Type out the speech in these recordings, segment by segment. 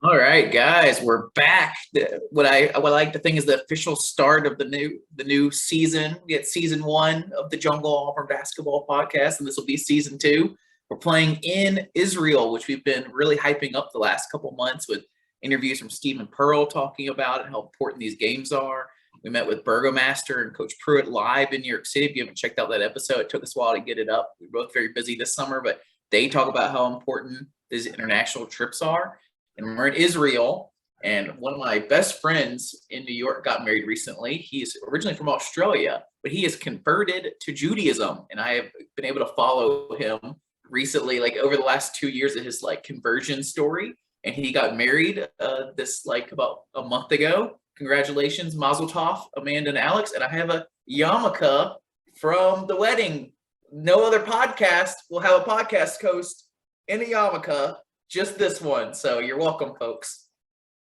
All right, guys, we're back. What I like to think is the official start of the new season. We get season one of the Jungle Auburn basketball podcast, and this will be season two. We're playing in Israel, which we've been really hyping up the last couple months with interviews from Stephen Pearl talking about and how important these games are. We met with Burgomaster and Coach Pruitt live in New York City. If you haven't checked out that episode, it took us a while to get it up. We were both very busy this summer, but they talk about how important these international trips are, and we're in Israel. And one of my best friends in New York got married recently. He's originally from Australia, but he has converted to Judaism, and I have been able to follow him recently, like over the last 2 years of his like conversion story. And he got married this like about a month ago. Congratulations, Mazel Tov, Amanda and Alex. And I have a yarmulke from the wedding. No other podcast will have a podcast host in a yarmulke, just this one. So you're welcome, folks.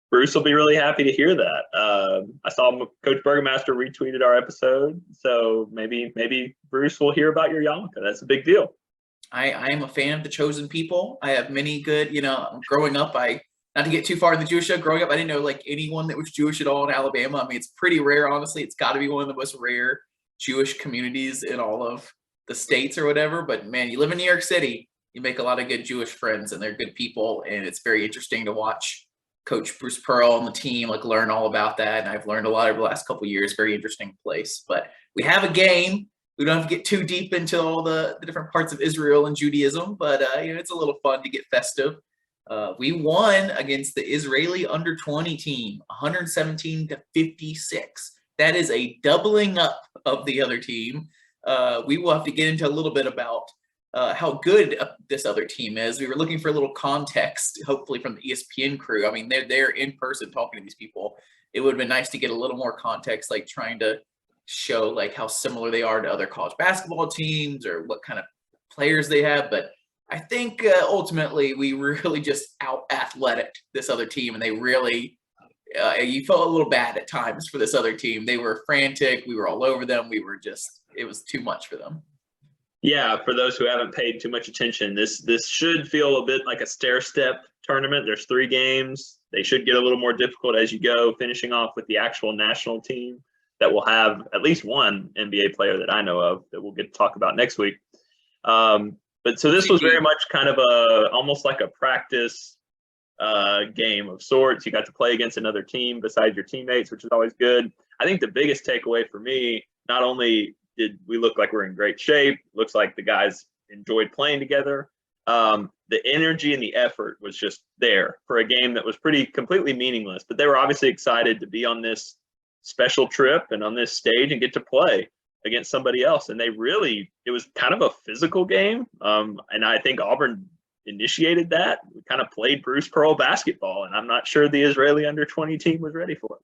Bruce will be really happy to hear that. I saw Coach Burgomaster retweeted our episode, so maybe Bruce will hear about your yarmulke. That's a big deal. I am a fan of the chosen people. I have many good, growing up, not to get too far in the Jewish show, growing up, I didn't know like anyone that was Jewish at all in Alabama. I mean, it's pretty rare, honestly. It's got to be one of the most rare Jewish communities in all of the states or whatever. But man, you live in New York City, you make a lot of good Jewish friends, and they're good people. And it's very interesting to watch Coach Bruce Pearl and the team like learn all about that. And I've learned a lot over the last couple of years. Very interesting place. But we have a game. We don't have to get too deep into all the different parts of Israel and Judaism, but it's a little fun to get festive. We won against the Israeli under-20 team, 117-56. That is a doubling up of the other team. We will have to get into a little bit about how good this other team is. We were looking for a little context, hopefully from the ESPN crew. I mean, they're in person talking to these people. It would have been nice to get a little more context, like trying to show like how similar they are to other college basketball teams or what kind of players they have. But I think ultimately we really just out athletic this other team, and they really you felt a little bad at times for this other team. They were frantic. We were all over them. It was too much for them. Yeah, for those who haven't paid too much attention, this should feel a bit like a stair-step tournament. There's 3 games. They should get a little more difficult as you go, finishing off with the actual national team that will have at least one NBA player that I know of that we'll get to talk about next week. But so this was very much kind of almost like a practice game of sorts. You got to play against another team besides your teammates, which is always good. I think the biggest takeaway for me, not only did we look like we're in great shape, looks like the guys enjoyed playing together. The energy and the effort was just there for a game that was completely meaningless, but they were obviously excited to be on this special trip and on this stage and get to play against somebody else. And it was kind of a physical game. And I think Auburn initiated that. We kind of played Bruce Pearl basketball, and I'm not sure the Israeli under-20 team was ready for it.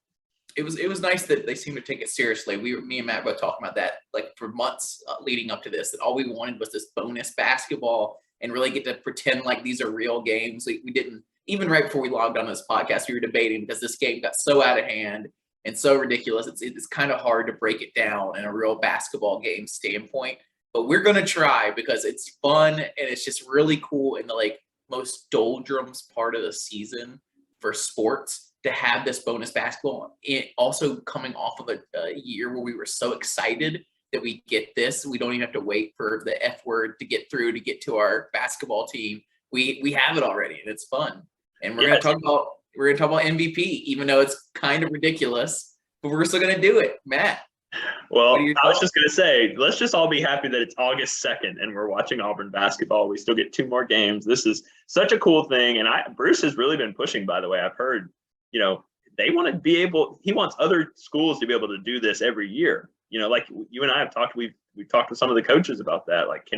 It was nice that they seemed to take it seriously. Me and Matt both talking about that like for months leading up to this, that all we wanted was this bonus basketball and really get to pretend like these are real games. We didn't, even right before we logged on this podcast, we were debating because this game got so out of hand and so ridiculous. It's kind of hard to break it down in a real basketball game standpoint, but we're going to try because it's fun and it's just really cool in the like most doldrums part of the season for sports to have this bonus basketball. It also coming off of a year where we were so excited that we get this. We don't even have to wait for the F word to get through to get to our basketball team. We have it already and it's fun. And we're going to talk about MVP, even though it's kind of ridiculous, but we're still going to do it. Matt. Well, I was just going to say, let's just all be happy that it's August 2nd and we're watching Auburn basketball. We still get 2 more games. This is such a cool thing. And Bruce has really been pushing, by the way. I've heard, they want to be able, he wants other schools to be able to do this every year. Like you and I have talked, we've talked to some of the coaches about that. Like,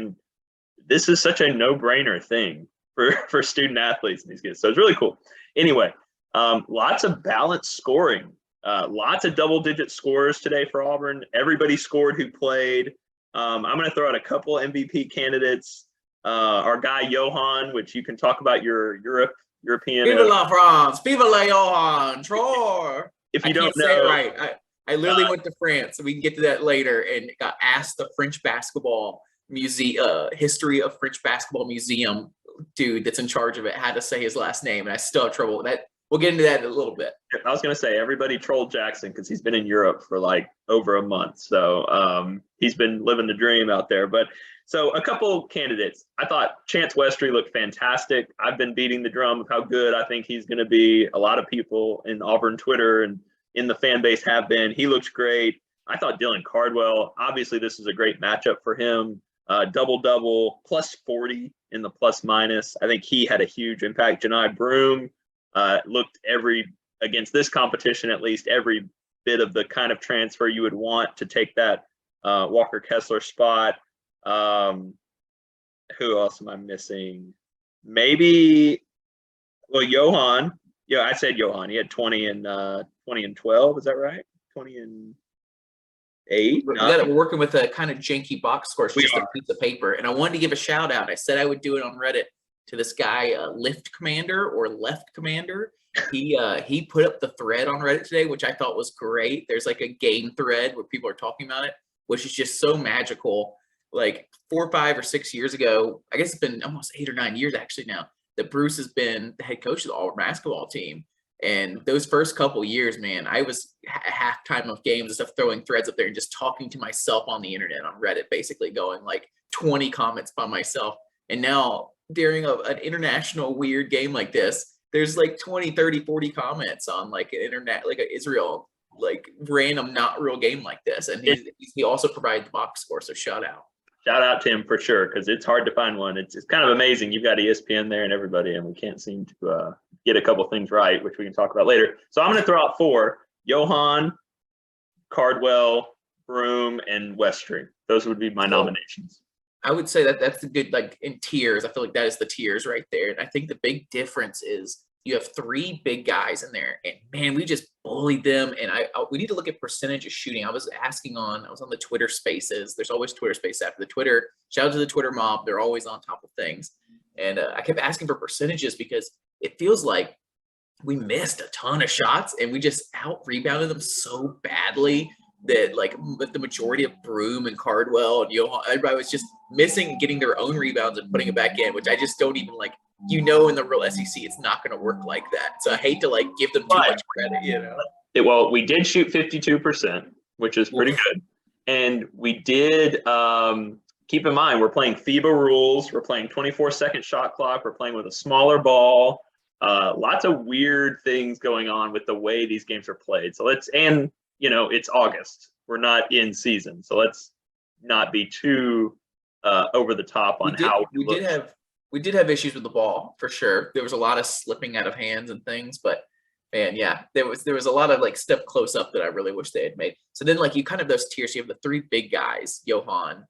this is such a no-brainer thing for student athletes and these kids. So it's really cool. Anyway, lots of balanced scoring, lots of double-digit scores today for Auburn. Everybody scored who played. I'm going to throw out a couple MVP candidates. Our guy Johan, which you can talk about your European. Viva la France! Viva la Johan! Troy! If you don't know, right. I literally went to France, and we can get to that later, and got asked the French basketball museum, history of French basketball museum dude that's in charge of it had to say his last name, and I still have trouble with that. we'll get into that in a little bit. I was going to say, everybody trolled Jackson because he's been in Europe for like over a month. So he's been living the dream out there. But so a couple candidates. I thought Chance Westry looked fantastic. I've been beating the drum of how good I think he's going to be. A lot of people in Auburn Twitter and in the fan base have been. He looks great. I thought Dylan Cardwell, obviously this is a great matchup for him. Double-double, plus 40 in the plus minus. I think he had a huge impact. Janai Broome looked against this competition, at least every bit of the kind of transfer you would want to take that Walker Kessler spot. Who else am I missing? Maybe, well, Johan. Yeah, I said Johan. He had 20 and 12. Is that right? 20 and 8. We're working with a kind of janky box score, just a piece of paper. And I wanted to give a shout out. I said I would do it on Reddit to this guy, Lift Commander or Left Commander. He put up the thread on Reddit today, which I thought was great. There's like a game thread where people are talking about it, which is just so magical. Like 4 or 5 or 6 years ago, I guess it's been almost 8 or 9 years actually now, that Bruce has been the head coach of the Auburn basketball team. And those first couple years, man, I was at halftime of games and stuff, throwing threads up there and just talking to myself on the internet on Reddit, basically going like 20 comments by myself. And now during an international weird game like this, there's like 20, 30, 40 comments on like an internet, like an Israel, like random, not real game like this. And he also provided the box score. So shout out. Shout out to him for sure, because it's hard to find one. It's kind of amazing. You've got ESPN there and everybody, and we can't seem to get a couple things right, which we can talk about later. So I'm going to throw out 4: Johan, Cardwell, Broome, and Westry. Those would be my nominations. I would say that that's a good, like in tiers. I feel like that is the tiers right there. And I think the big difference is you have 3 big guys in there, and man, we just bullied them. And we need to look at percentage of shooting. I was on the Twitter Spaces. There's always Twitter Space after the Twitter. Shout out to the Twitter mob. They're always on top of things. And I kept asking for percentages because it feels like we missed a ton of shots and we just out rebounded them so badly that like the majority of Broome and Cardwell and Johan, everybody was just missing and getting their own rebounds and putting it back in, which I just don't even like. In the real SEC, it's not going to work like that. So I hate to like give them too much credit, Well, we did shoot 52%, which is pretty good. And we did keep in mind, we're playing FIBA rules. We're playing 24-second shot clock. We're playing with a smaller ball. Lots of weird things going on with the way these games are played. So it's August. We're not in season. So let's not be too over the top on we did have issues with the ball for sure. There was a lot of slipping out of hands and things, but man, yeah, there was a lot of like step close up that I really wish they had made. So then like you kind of those tiers, you have the 3 big guys, Johan,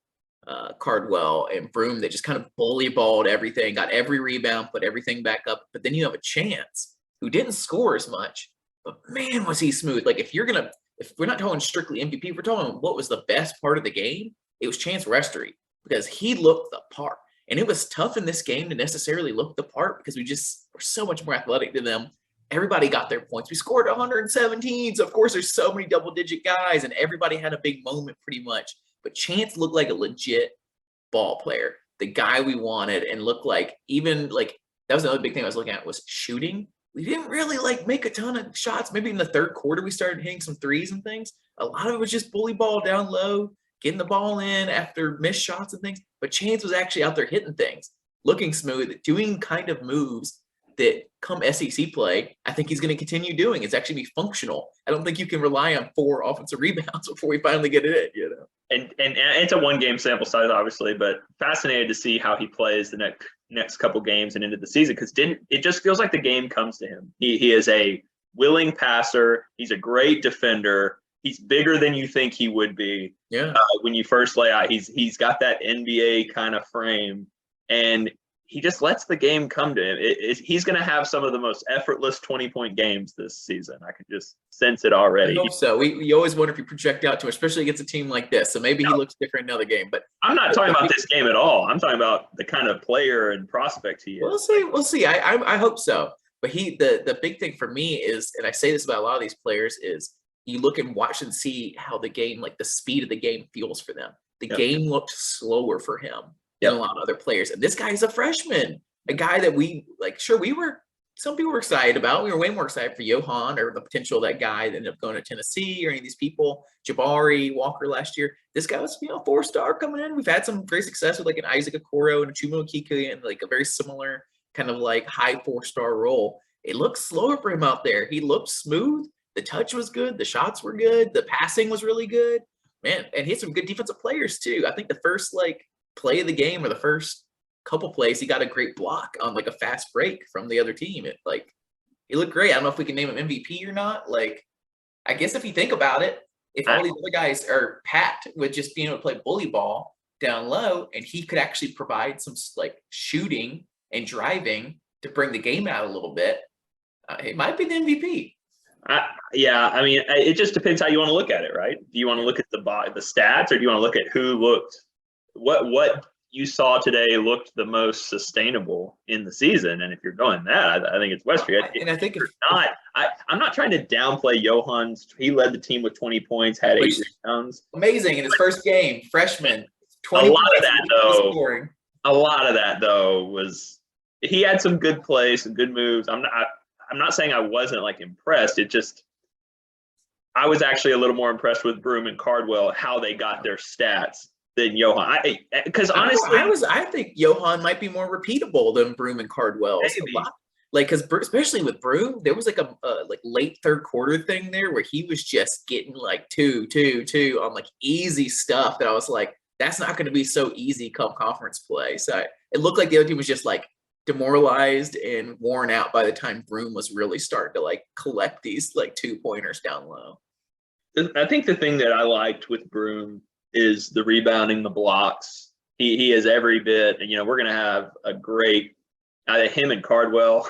Cardwell, and Broome, that just kind of bully balled everything, got every rebound, put everything back up. But then you have a Chance who didn't score as much, but man, was he smooth. Like if we're not talking strictly MVP, we're talking what was the best part of the game, it was Chance Westry, because he looked the part. And it was tough in this game to necessarily look the part because we just were so much more athletic than them. Everybody got their points. We scored 117. So, of course, there's so many double-digit guys, and everybody had a big moment pretty much. But Chance looked like a legit ball player, the guy we wanted, and looked like even like that was another big thing I was looking at was shooting. We didn't really like make a ton of shots. Maybe in the third quarter we started hitting some threes and things. A lot of it was just bully ball down low, getting the ball in after missed shots and things. But Chance was actually out there hitting things, looking smooth, doing kind of moves that come SEC play, I think he's going to continue doing. It's actually be functional. I don't think you can rely on 4 offensive rebounds before we finally get it in, And it's a 1-game sample size, obviously, but fascinated to see how he plays the next couple games and into the season, because it just feels like the game comes to him. He is a willing passer. He's a great defender. He's bigger than you think he would be. Yeah. When you first lay out, he's got that NBA kind of frame, and he just lets the game come to him. He's going to have some of the most effortless 20-point games this season. I can just sense it already. I hope so. You always wonder if you project out to him, especially against a team like this. So maybe he looks different in another game. But I'm not talking about this game at all. I'm talking about the kind of player and prospect he is. We'll see. I hope so. But the big thing for me is, and I say this about a lot of these players, is you look and watch and see how the game, like the speed of the game feels for them. The game looked slower for him than a lot of other players. And this guy is a freshman, a guy that we like, sure, we were some people were excited about. We were way more excited for Johan or the potential of that guy that ended up going to Tennessee or any of these people. Jabari, Walker last year. This guy was, 4-star coming in. We've had some great success with like an Isaac Okoro and a Chuma Okeke and like a very similar kind of like high 4-star role. It looked slower for him out there. He looked smooth. The touch was good. The shots were good. The passing was really good. Man, and he had some good defensive players too. I think the first like play of the game or the first couple plays, he got a great block on like a fast break from the other team. He looked great. I don't know if we can name him MVP or not. Like, I guess if you think about it, if all these other guys are packed with just being able to play bully ball down low, and he could actually provide some like shooting and driving to bring the game out a little bit, it might be the MVP. Yeah, I mean, it just depends how you want to look at it, right? Do you want to look at the stats, or do you want to look at who looked what you saw today looked the most sustainable in the season? And if you're going that, I think it's Westry. And I think if not, I'm not trying to downplay Johan's. He led the team with 20 points, had 8 rebounds. Amazing in his first game, freshman. 20 a lot of that though was he had some good plays, some good moves. I'm not saying I wasn't like impressed. It just I was actually a little more impressed with Broom and Cardwell how they got their stats than Johan. Because honestly, I think Johan might be more repeatable than Broom and Cardwell. Like, because especially with Broom, there was like a like late third quarter thing there where he was just getting like two on like easy stuff that I was like, that's not going to be so easy come conference play. So it looked like the other team was just like demoralized and worn out by the time Broom was really starting to like collect these like 2-pointers down low. I think the thing that I liked with Broom is the rebounding, the blocks. He is every bit, and we're going to have a great him and Cardwell.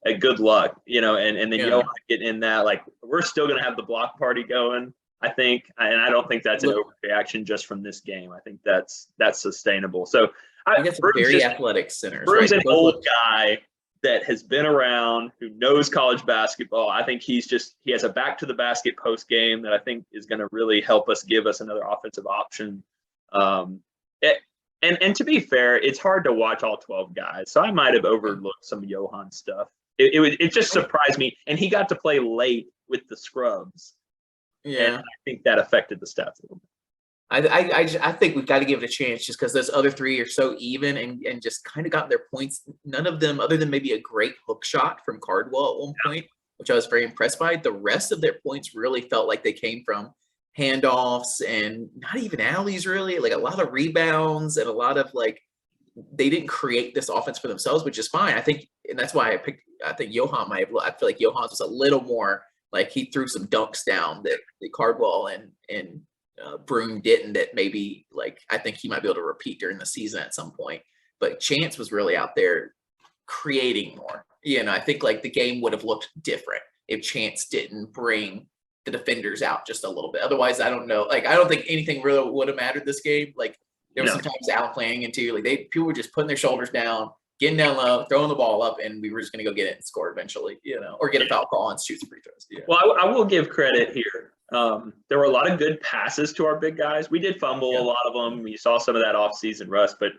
A good luck, and then Johan getting in that. Like, we're still going to have the block party going, I think, and I don't think that's an overreaction just from this game. I think that's sustainable. So I guess very athletic centers. Broom's an old guy that has been around, who knows college basketball. I think he has a back to the basket post game that I think is going to really help us, give us another offensive option. And to be fair, it's hard to watch all 12 guys, so I might have overlooked some Johan stuff. It just surprised me, and he got to play late with the scrubs. Yeah, and I think that affected the stats a little bit. I think we've got to give it a chance just because those other three are so even and just kind of got their points. None of them, other than maybe a great hook shot from Cardwell at one point, which I was very impressed by, the rest of their points really felt like they came from handoffs and not even alleys really, like a lot of rebounds and a lot of like, they didn't create this offense for themselves, which is fine. I think, and that's why I think Johan might have, I feel like Johan's was a little more like he threw some dunks down that Cardwell and Broom didn't, that maybe like I think he might be able to repeat during the season at some point. But Chance was really out there creating more. I think like the game would have looked different if Chance didn't bring the defenders out just a little bit. Otherwise, I don't know. Like, I don't think anything really would have mattered this game. Like, there was sometimes Allen playing into like people were just putting their shoulders down, getting down low, throwing the ball up, and we were just going to go get it and score eventually, or get a foul call and shoot some free throws. Yeah. Well, I will give credit here. There were a lot of good passes to our big guys. We did fumble a lot of them. You saw some of that off-season rust, but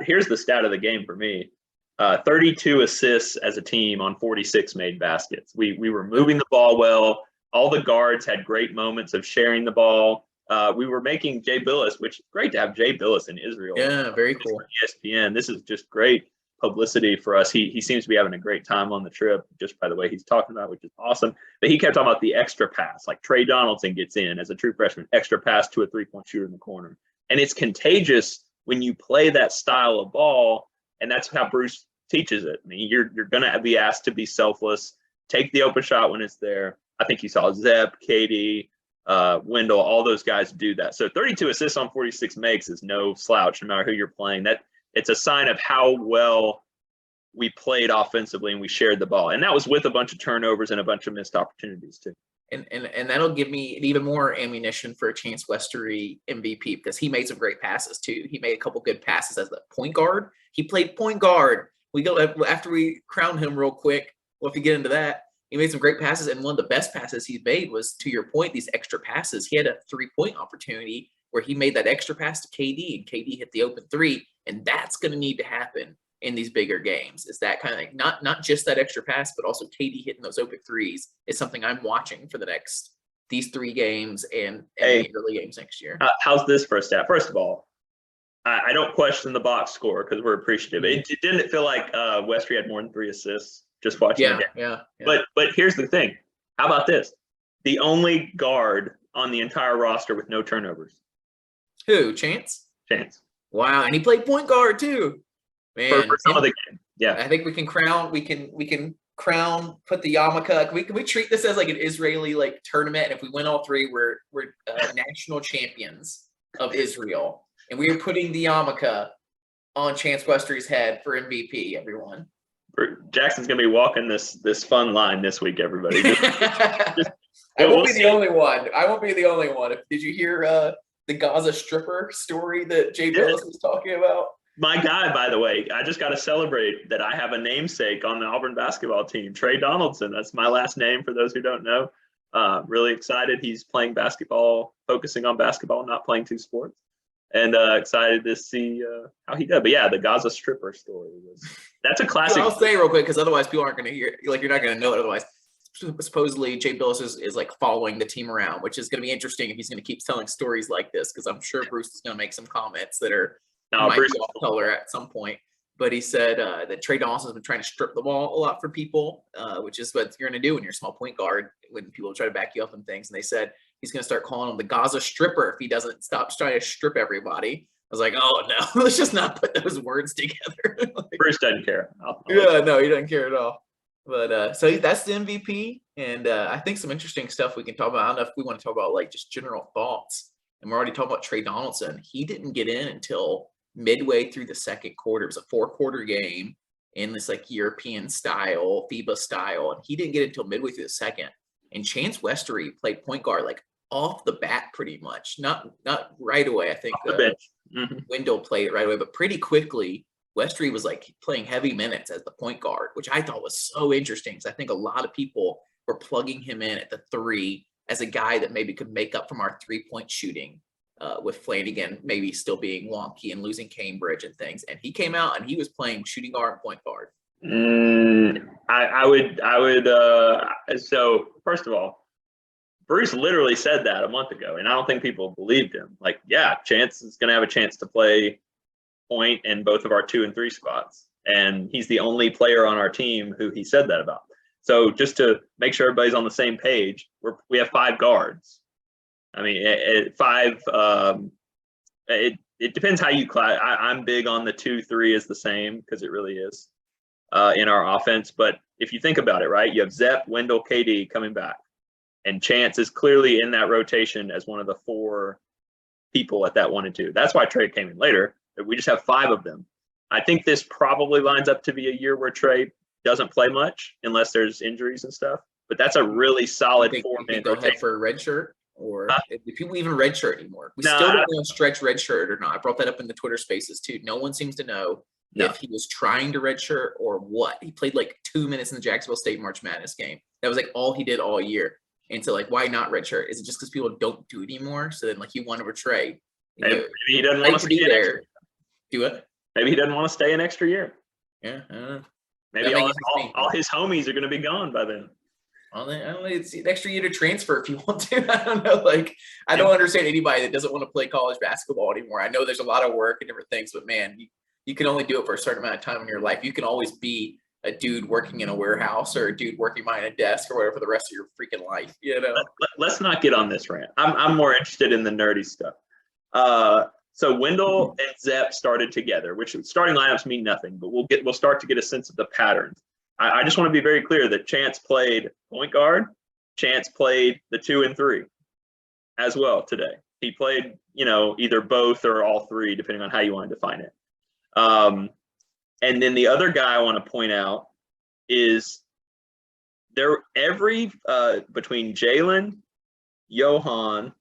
here's the stat of the game for me. 32 assists as a team on 46 made baskets. We were moving the ball well. All the guards had great moments of sharing the ball. We were making Jay Billis, which is great to have Jay Billis in Israel. Yeah, very cool. ESPN. This is just great publicity for us. He seems to be having a great time on the trip, just by the way he's talking about, which is awesome. But he kept talking about the extra pass, like Trey Donaldson gets in as a true freshman, extra pass to a 3-point shooter in the corner. And it's contagious when you play that style of ball, and that's how Bruce teaches it. I mean, you're going to be asked to be selfless, take the open shot when it's there. I think you saw Zep, KD, Wendell, all those guys do that. So 32 assists on 46 makes is no slouch, no matter who you're playing. That it's a sign of how well we played offensively and we shared the ball. And that was with a bunch of turnovers and a bunch of missed opportunities too. And that'll give me even more ammunition for a Chance Westery MVP, because he made some great passes too. He made a couple good passes as the point guard. He played point guard. We go after we crown him real quick. Well, if you get into that, he made some great passes, and one of the best passes he's made was, to your point, these extra passes. He had a 3-point opportunity where he made that extra pass to KD, and KD hit the open 3, and that's going to need to happen in these bigger games. Is that kind of like not just that extra pass, but also KD hitting those open threes is something I'm watching for these 3 games and the early games next year. How's this for a stat? First of all, I don't question the box score because we're appreciative. It didn't feel like Westry had more than 3 assists just watching the game. Yeah. But here's the thing. How about this? The only guard on the entire roster with no turnovers. Who? Chance? Chance. Wow, and he played point guard too. Man, for some of the game. Yeah. I think we can crown, put the yarmulke. Can we treat this as like an Israeli like tournament? And if we win all 3, we're national champions of Israel, and we are putting the yarmulke on Chance Westry's head for MVP. Everyone, Jackson's gonna be walking this fun line this week. Everybody, I won't be the only one. I won't be the only one. Did you hear the Gaza stripper story that Jay Billis was talking about? My guy, by the way, I just got to celebrate that I have a namesake on the Auburn basketball team, Trey Donaldson. That's my last name for those who don't know. Really excited. He's playing basketball, focusing on basketball, not playing 2 sports. And excited to see how he does. But yeah, the Gaza stripper story that's a classic. So I'll say real quick because otherwise people aren't going to hear. Like you're not going to know it otherwise. Supposedly Jay Billis is like following the team around, which is going to be interesting if he's going to keep telling stories like this because I'm sure Bruce is going to make some comments that are might be off color at some point. But he said that Trey Donaldson's been trying to strip the ball a lot for people, which is what you're going to do when you're a small point guard when people try to back you up and things. And they said he's going to start calling him the Gaza stripper if he doesn't stop trying to strip everybody. I was like, oh no, let's just not put those words together. Bruce doesn't care. No, he doesn't care at all. But so that's the MVP, and I think some interesting stuff we can talk about. I don't know if we want to talk about like just general thoughts. And we're already talking about Trey Donaldson. He didn't get in until midway through the second quarter. It was a 4-quarter game in this like European style, FIBA style, and he didn't get it until midway through the second. And Chance Westry played point guard like off the bat pretty much, not right away. I think Wendell played it right away, but pretty quickly Westry was like playing heavy minutes as the point guard, which I thought was so interesting because I think a lot of people were plugging him in at the 3 as a guy that maybe could make up from our 3-point shooting. With Flanagan maybe still being wonky and losing Cambridge and things. And he came out and he was playing shooting guard and point guard. I would. So first of all, Bruce literally said that a month ago, and I don't think people believed him. Like, yeah, Chance is going to have a chance to play point in both of our 2 and 3 spots. And he's the only player on our team who he said that about. So just to make sure everybody's on the same page, we have 5 guards. I mean, at 5, it depends how you class. I'm big on the 2-3 is the same because it really is in our offense. But if you think about it, right, you have Zep, Wendell, KD coming back. And Chance is clearly in that rotation as one of the 4 people at that 1 and 2. That's why Trey came in later. We just have 5 of them. I think this probably lines up to be a year where Trey doesn't play much unless there's injuries and stuff. But that's a really solid 4-man rotation. Go ahead for a red shirt? Or if people even redshirt anymore. We still don't know if stretch redshirt or not. I brought that up in the Twitter spaces too. No one seems to know if he was trying to redshirt or what. He played like 2 minutes in the Jacksonville State March Madness game. That was like all he did all year. And so like, why not redshirt? Is it just because people don't do it anymore? So then like you want to betray. Maybe he doesn't want to stay there. Do it. Maybe he doesn't want to stay an extra year. Yeah, I don't know. Maybe all his homies are going to be gone by then. Well, I don't know. It's an extra year to transfer if you want to. I don't know. Like, I don't understand anybody that doesn't want to play college basketball anymore. I know there's a lot of work and different things, but man, you can only do it for a certain amount of time in your life. You can always be a dude working in a warehouse or a dude working behind a desk or whatever for the rest of your freaking life. You know. Let's not get on this rant. I'm more interested in the nerdy stuff. So Wendell and Zep started together, which starting lineups mean nothing, but we'll start to get a sense of the patterns. I just want to be very clear that Chance played point guard. Chance played the 2 and 3 as well today. He played, either both or all 3, depending on how you want to define it. And then the other guy I want to point out is between Jalen, Johan,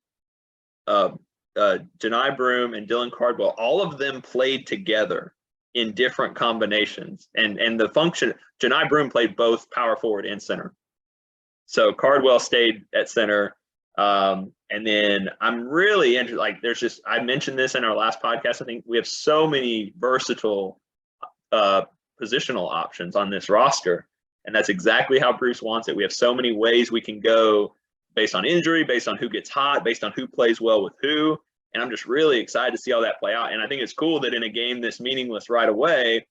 Janai Broom, and Dylan Cardwell, all of them played together in different combinations. And the function, Janai Broom played both power forward and center. So Cardwell stayed at center. And then I'm really interested, I mentioned this in our last podcast. I think we have so many versatile positional options on this roster. And that's exactly how Bruce wants it. We have so many ways we can go based on injury, based on who gets hot, based on who plays well with who. And I'm just really excited to see all that play out. And I think it's cool that in a game that's meaningless right away,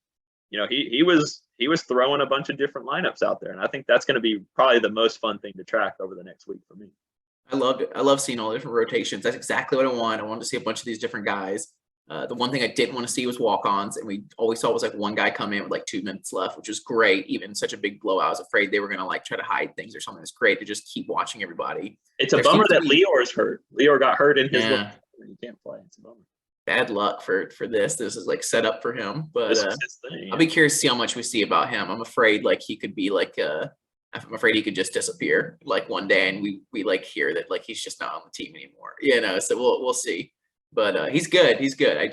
he was throwing a bunch of different lineups out there. And I think that's going to be probably the most fun thing to track over the next week for me. I loved it. I love seeing all the different rotations. That's exactly what I want. I wanted to see a bunch of these different guys. The one thing I didn't want to see was walk-ons, and we always saw was like one guy come in with like 2 minutes left, which was great. Even such a big blowout, I was afraid they were going to like try to hide things or something. It's great to just keep watching everybody. It's a bummer that Lior is hurt. Lior got hurt in his Yeah. He can't play. It's a bummer. Bad luck for this. This is like set up for him, but This is his thing, I'll be curious to see how much we see about him. I'm afraid like he could be like I'm afraid he could just disappear like one day, and we like hear that like he's just not on the team anymore. So we'll see. But he's good. He's good. I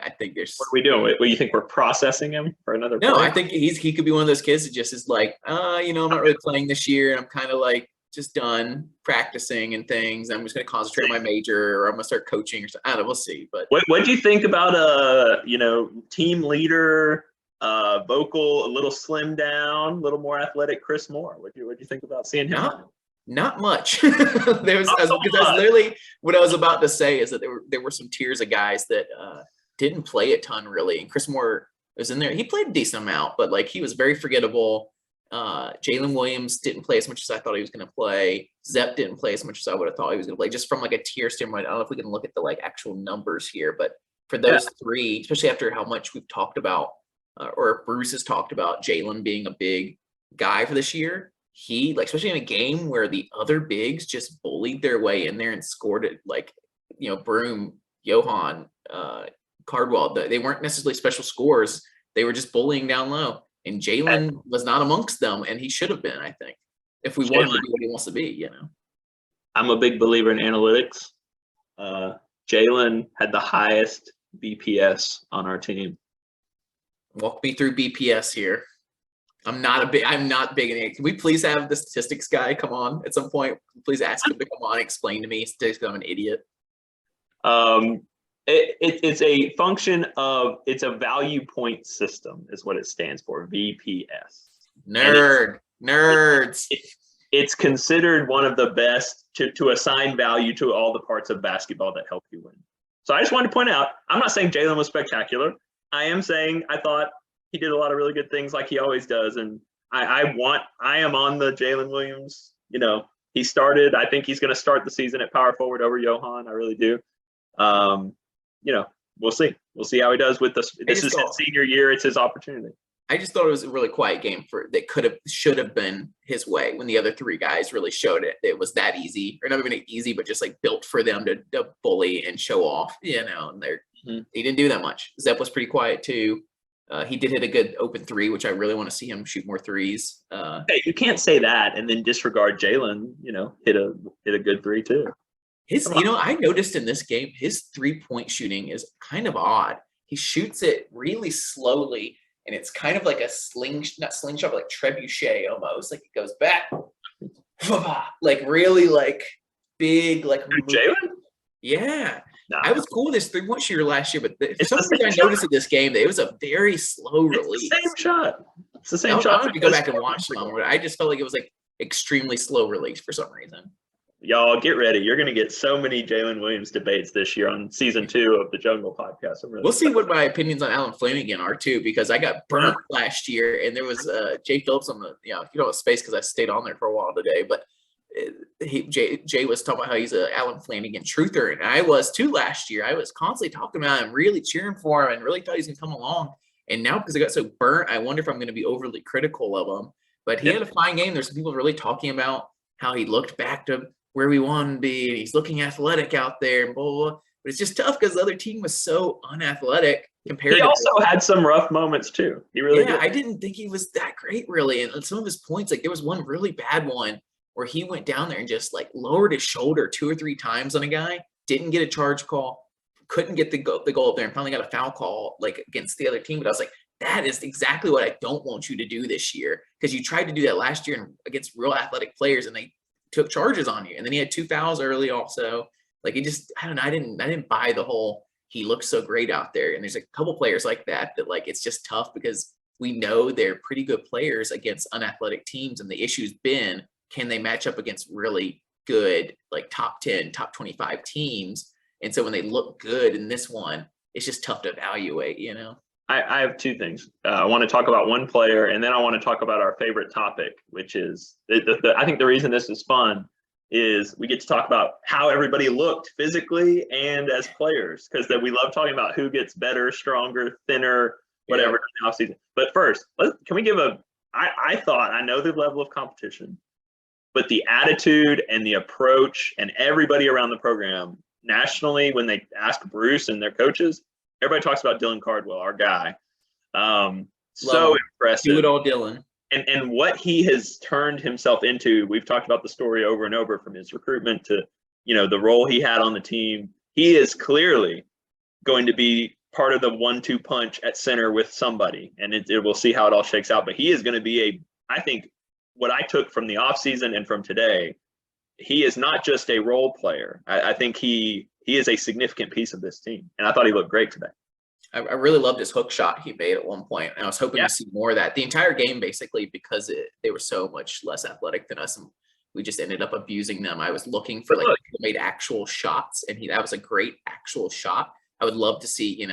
think there's. What are we doing? What do you think, we're processing him for another? No, play? I think he could be one of those kids that just is like, I'm not really playing this year, and I'm kind of like just done practicing and things. I'm just going to concentrate on my major, or I'm going to start coaching or something. I don't know. We'll see. But what do you think about team leader, vocal, a little slim down, a little more athletic Chris Moore? What do you think about seeing him? Not much. Because that's literally what I was about to say, is that there were some tiers of guys that didn't play a ton really, and Chris Moore was in there. He played a decent amount, but like he was very forgettable. Jalen Williams didn't play as much as I thought he was going to play. Zepp didn't play as much as I would have thought he was going to play. Just from like a tier standpoint, I don't know if we can look at the like actual numbers here, but for those three, especially after how much we've talked about, or Bruce has talked about Jalen being a big guy for this year. He, like, especially in a game where the other bigs just bullied their way in there and scored it, like, Broom, Johan, Cardwell, they weren't necessarily special scores. They were just bullying down low. And Jalen was not amongst them, and he should have been, I think, if we want him to be what he wants to be, I'm a big believer in analytics. Jalen had the highest BPS on our team. Walk me through BPS here. I'm not big in it. Can we please have the statistics guy come on at some point? Please ask him to come on and explain to me statistics. I'm an idiot. It's a function of, it's a value point system is what it stands for, VPS. Nerds. It's considered one of the best to assign value to all the parts of basketball that help you win. So I just wanted to point out, I'm not saying Jalen was spectacular. I am saying I thought he did a lot of really good things like he always does. And I am on the Jalen Williams, he started, I think he's going to start the season at power forward over Johan. I really do. We'll see. We'll see how he does with this. This is his senior year. It's his opportunity. I just thought it was a really quiet game that should have been his way when the other three guys really showed it. It was that easy, or not even easy, but just like built for them to bully and show off, and he didn't do that much. Zepp was pretty quiet too. He did hit a good open three, which I really want to see him shoot more threes. Hey, you can't say that and then disregard Jalen, hit a good three too. I noticed in this game, his 3-point shooting is kind of odd. He shoots it really slowly, and it's kind of like a not slingshot, but like trebuchet almost. Like it goes back, like really like big, like Jalen. Yeah. Nah. I was cool with this 3-point shooter last year, but for some reason I noticed in this game that it was a very slow release. It's the same shot. It's the same shot. I have to go back and watch them. I just felt like it was like extremely slow release for some reason. Y'all get ready. You're going to get so many Jalen Williams debates this year on season 2 of the Jungle podcast. We'll see what my opinions on Allen Flanagan are too, because I got burnt last year, and there was Jay Phillips on the space because I stayed on there for a while today, but Jay was talking about how he's a Allen Flanagan truther, and I was too last year. I was constantly talking about him, really cheering for him, and really thought he was going to come along. And now because I got so burnt, I wonder if I'm going to be overly critical of him. But he had a fine game. There's some people really talking about how he looked back to where we wanted to be, and he's looking athletic out there, and blah, blah, blah. But it's just tough because the other team was so unathletic compared. He also had some rough moments too. He really did. I didn't think he was that great really, and some of his points, like there was one really bad one where he went down there and just like lowered his shoulder 2 or 3 times on a guy, didn't get a charge call, couldn't get the goal up there, and finally got a foul call like against the other team. But I was like, that is exactly what I don't want you to do this year, because you tried to do that last year against real athletic players, and they took charges on you. And then he had 2 fouls early also. Like, it just, I don't know, I didn't buy the whole he looks so great out there. And there's a couple players like that like it's just tough because we know they're pretty good players against unathletic teams. And the issue's been, can they match up against really good, like top 10, top 25 teams? And so when they look good in this one, it's just tough to evaluate, you know? I have two things. I want to talk about one player, and then I want to talk about our favorite topic, which is I think the reason this is fun is we get to talk about how everybody looked physically and as players, because we love talking about who gets better, stronger, thinner, whatever in the offseason. But first, can we give I thought, I know the level of competition, but the attitude and the approach and everybody around the program nationally, when they ask Bruce and their coaches, everybody talks about Dylan Cardwell, our guy. So impressive. Do it all, Dylan. And what he has turned himself into, we've talked about the story over and over, from his recruitment to, the role he had on the team. He is clearly going to be part of the 1-2 punch at center with somebody, and we'll see how it all shakes out. But he is going to be I think what I took from the offseason and from today, he is not just a role player. I think he is a significant piece of this team, and I thought he looked great today. I really loved his hook shot he made at one point, and I was hoping to see more of that the entire game, basically, because they were so much less athletic than us, and we just ended up abusing them. I was looking for like people made actual shots, and that was a great actual shot. I would love to see,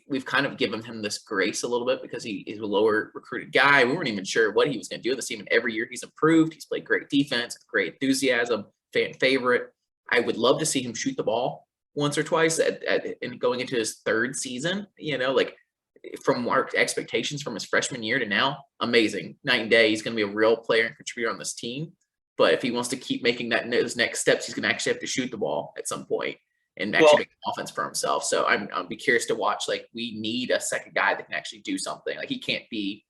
we've kind of given him this grace a little bit because he's a lower recruited guy. We weren't even sure what he was going to do in this team, and every year he's improved. He's played great defense, great enthusiasm, fan favorite. I would love to see him shoot the ball once or twice and going into his third season, like from our expectations from his freshman year to now, amazing. Night and day. He's going to be a real player and contributor on this team. But if he wants to keep making those next steps, he's going to actually have to shoot the ball at some point and actually make an offense for himself. So I'll be curious to watch. Like, we need a second guy that can actually do something. Like, he can't be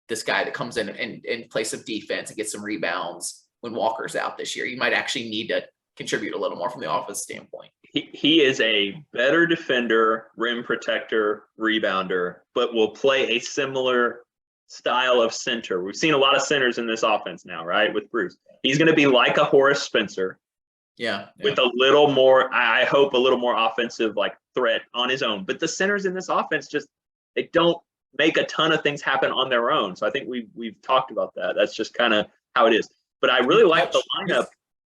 this guy that comes in and plays some defense and gets some rebounds when Walker's out this year. He might actually need to contribute a little more from the offense standpoint. He is a better defender, rim protector, rebounder, but will play a similar style of center. We've seen a lot of centers in this offense now, right, with Bruce. He's going to be like a Horace Spencer. With a little more, I hope, a little more offensive like threat on his own. But the centers in this offense they don't make a ton of things happen on their own. So I think we've talked about that. That's just kind of how it is. But I really like the lineup.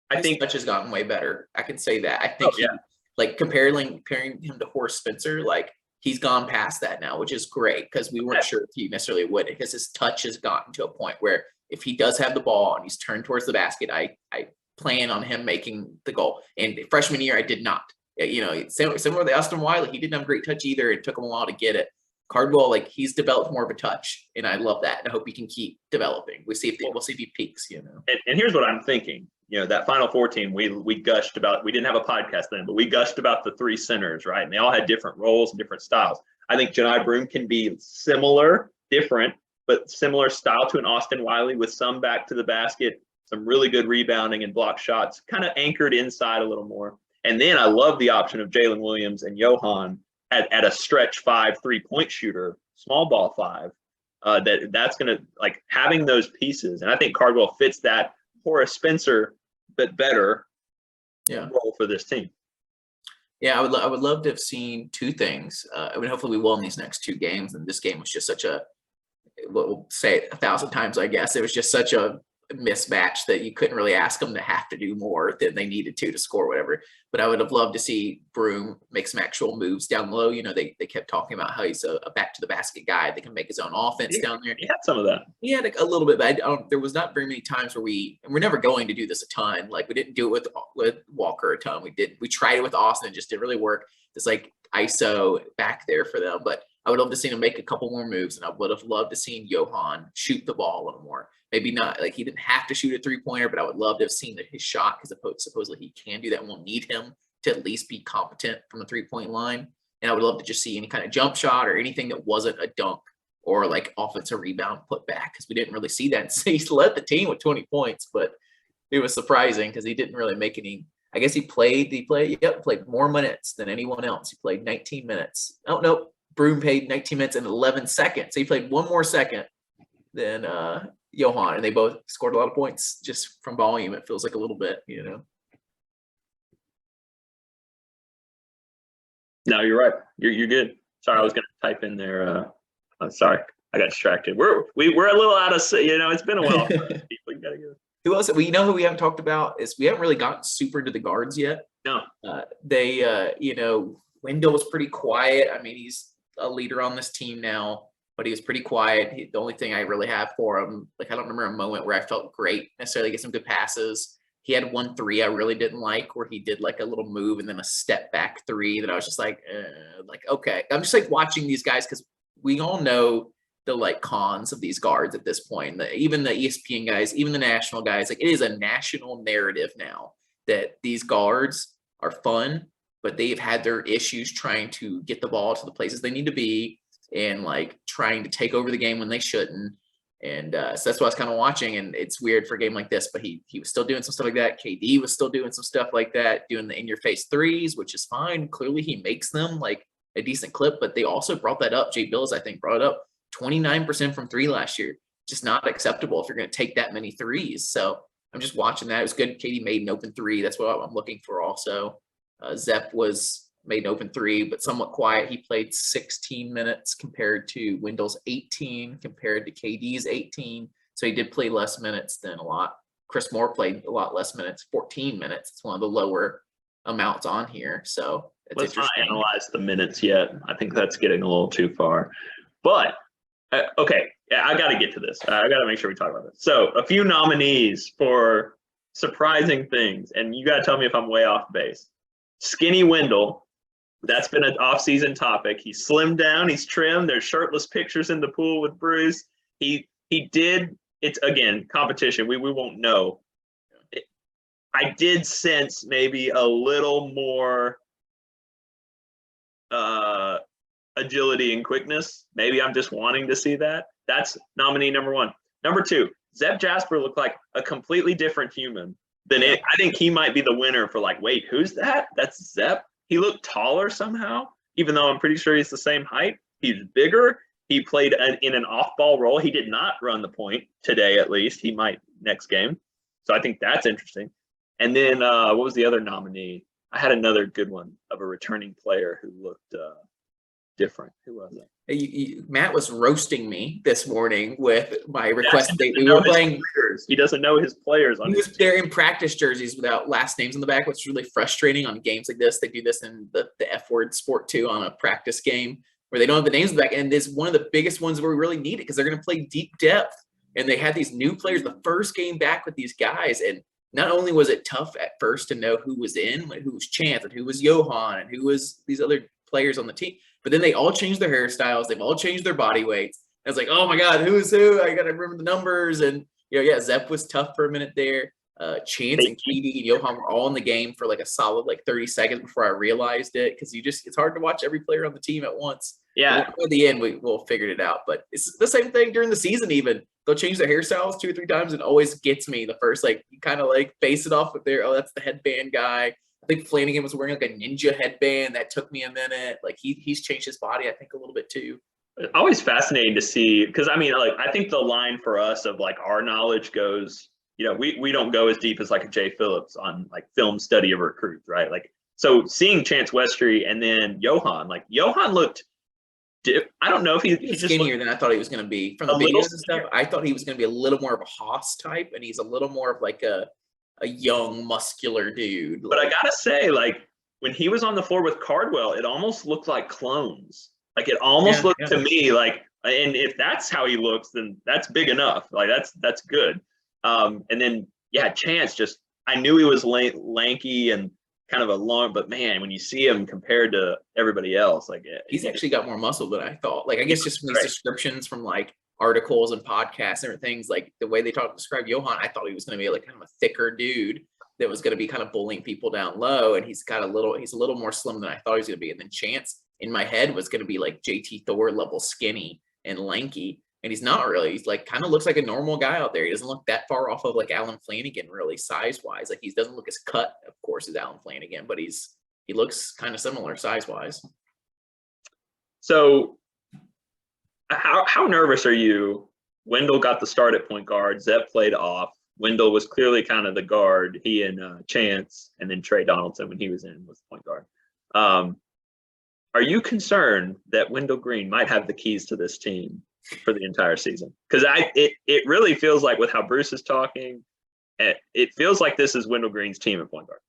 I think touch has gotten way better. I can say that. I think comparing him to Horace Spencer, like, he's gone past that now, which is great because we weren't sure if he necessarily would, because his touch has gotten to a point where if he does have the ball and he's turned towards the basket, I plan on him making the goal. And freshman year, I did not. Similar to Austin Wiley, he didn't have great touch either. It took him a while to get it. Cardwell, like, he's developed more of a touch, and I love that. And I hope he can keep developing. We'll see if he peaks. And here's what I'm thinking. That Final Four team, we gushed about. We didn't have a podcast then, but we gushed about the three centers, right? And they all had different roles and different styles. I think Johni Broome can be similar, different, but similar style to an Austin Wiley, with some back to the basket, some really good rebounding and block shots, kind of anchored inside a little more. And then I love the option of Jalen Williams and Johan at a stretch 5 3-point shooter, small ball 5. That's going to, like, having those pieces. And I think Cardwell fits that Horace Spencer, but better role for this team. Yeah, I would love to have seen two things. Hopefully we will in these next two games. And this game was just such we'll say it 1,000 times, I guess. It was just such a mismatch that you couldn't really ask them to have to do more than they needed to score whatever. But I would have loved to see Broome make some actual moves down low. They kept talking about how he's a back to the basket guy that can make his own offense down there. He had some of that. He had a little bit, but there was not very many times where we're never going to do this a ton. Like, we didn't do it with Walker a ton. We tried it with Austin, it just didn't really work. It's like ISO back there for them. But I would love to see him make a couple more moves, and I would have loved to see Johan shoot the ball a little more. Maybe not, like, he didn't have to shoot a 3-pointer, but I would love to have seen that his shot, because supposedly he can do that, and we'll need him to at least be competent from the 3-point line. And I would love to just see any kind of jump shot or anything that wasn't a dunk or like offensive rebound put back, because we didn't really see that. So he led the team with 20 points, but it was surprising because he didn't really make any. I guess he played more minutes than anyone else. He played 19 minutes. Oh, no, Broome played 19 minutes and 11 seconds. So he played one more second than Johan, and they both scored a lot of points just from volume. It feels like a little bit, No, you're right. You're good. Sorry, I was going to type in there. Sorry. I got distracted. We're a little out of, it's been a while. We gotta go. Who else? We know who we haven't talked about is we haven't really gotten super into the guards yet. No. Wendell was pretty quiet. I mean, he's a leader on this team now, but he was pretty quiet. The only thing I really have for him, like I don't remember a moment where I felt great necessarily, get some good passes. He had 1-3 I really didn't like, where he did like a little move and then a step back 3 that I was just like, okay. I'm just like watching these guys because we all know the like cons of these guards at this point. Even the ESPN guys, even the national guys, like it is a national narrative now that these guards are fun, but they've had their issues trying to get the ball to the places they need to be and like trying to take over the game when they shouldn't. And so that's what I was kind of watching, and it's weird for a game like this, but he was still doing some stuff like that. KD was still doing some stuff like that, doing the in-your-face threes, which is fine. Clearly he makes them like a decent clip, but they also brought that up. Jay Bills, I think, brought it up. 29% from 3 last year. Just not acceptable if you're going to take that many threes. So I'm just watching that. It was good. KD made an open 3. That's what I'm looking for also. Zep was made an open 3, but somewhat quiet. He played 16 minutes compared to Wendell's 18, compared to KD's 18. So he did play less minutes than a lot. Chris Moore played a lot less minutes, 14 minutes. It's one of the lower amounts on here. So let's not analyze the minutes yet. I think that's getting a little too far. But okay, yeah, I got to get to this. I got to make sure we talk about this. So a few nominees for surprising things, and you got to tell me if I'm way off base. Skinny Wendell, that's been an off-season topic. He's slimmed down, he's trimmed. There's shirtless pictures in the pool with Bruce. He did. It's again competition. We won't know. I did sense maybe a little more agility and quickness. Maybe I'm just wanting to see that. That's nominee number 1. Number 2, Zep Jasper looked like a completely different human than it. I think he might be the winner for like, wait, who's that? That's Zep. He looked taller somehow, even though I'm pretty sure he's the same height. He's bigger. He played in an off-ball role. He did not run the point today, at least. He might next game. So I think that's interesting. And then what was the other nominee? I had another good one of a returning player who looked different. Who was it? Matt was roasting me this morning with my request that we were playing. He doesn't know his players. He was there in practice jerseys without last names on the back, which is really frustrating on games like this. They do this in the F word sport too on a practice game where they don't have the names on the back. And it's one of the biggest ones where we really need it because they're going to play deep depth. And they had these new players the first game back with these guys. And not only was it tough at first to know who was in, like who was Chance and who was Johan and who was these other players on the team, but then they all changed their hairstyles. They've all changed their body weights. I was like, oh my God, who's who? I got to remember the numbers. And Zep was tough for a minute there. Chance and KD and Johan were all in the game for like a solid like 30 seconds before I realized it. Cause it's hard to watch every player on the team at once. Yeah. At the end, we'll figure it out, but it's the same thing during the season. Even they'll change their hairstyles 2 or 3 times. And it always gets me the first, like you kind of like base it off with oh, that's the headband guy. I think Flanagan was wearing like a ninja headband. That took me a minute. Like he's changed his body, I think, a little bit too. Always fascinating to see because I mean, like I think the line for us of like our knowledge goes, we don't go as deep as like a Jay Phillips on like film study of recruits, right? Like so seeing Chance Westry and then Johan, like Johan looked. I don't know if he was skinnier than I thought he was going to be from the videos and stuff. I thought he was going to be a little more of a Haas type, and he's a little more of like a young, muscular dude. But I gotta say, like when he was on the floor with Cardwell, it almost looked like clones. Like it almost looked to me like, and if that's how he looks, then that's big enough. Like that's good. And then Chance just, I knew he was lanky and kind of a long, but man, when you see him compared to everybody else, like he's actually got more muscle than I thought. Like I guess just from these descriptions from like articles and podcasts and different things, like the way they describe Johan, I thought he was going to be like kind of a thicker dude that was going to be kind of bullying people down low, and he's a little more slim than I thought he was going to be. And then Chance in my head was going to be like JT Thor level skinny and lanky, and he's not really. He's like kind of looks like a normal guy out there. He doesn't look that far off of like Alan Flanagan really size wise. Like he doesn't look as cut, of course, as Alan Flanagan, but he looks kind of similar size wise. So how nervous are you? Wendell got the start at point guard. Zep played off. Wendell was clearly kind of the guard. He and Chance, and then Trey Donaldson when he was in was the point guard. Are you concerned that Wendell Green might have the keys to this team for the entire season. Because it really feels like with how Bruce is talking, it feels like this is Wendell Green's team at point guard.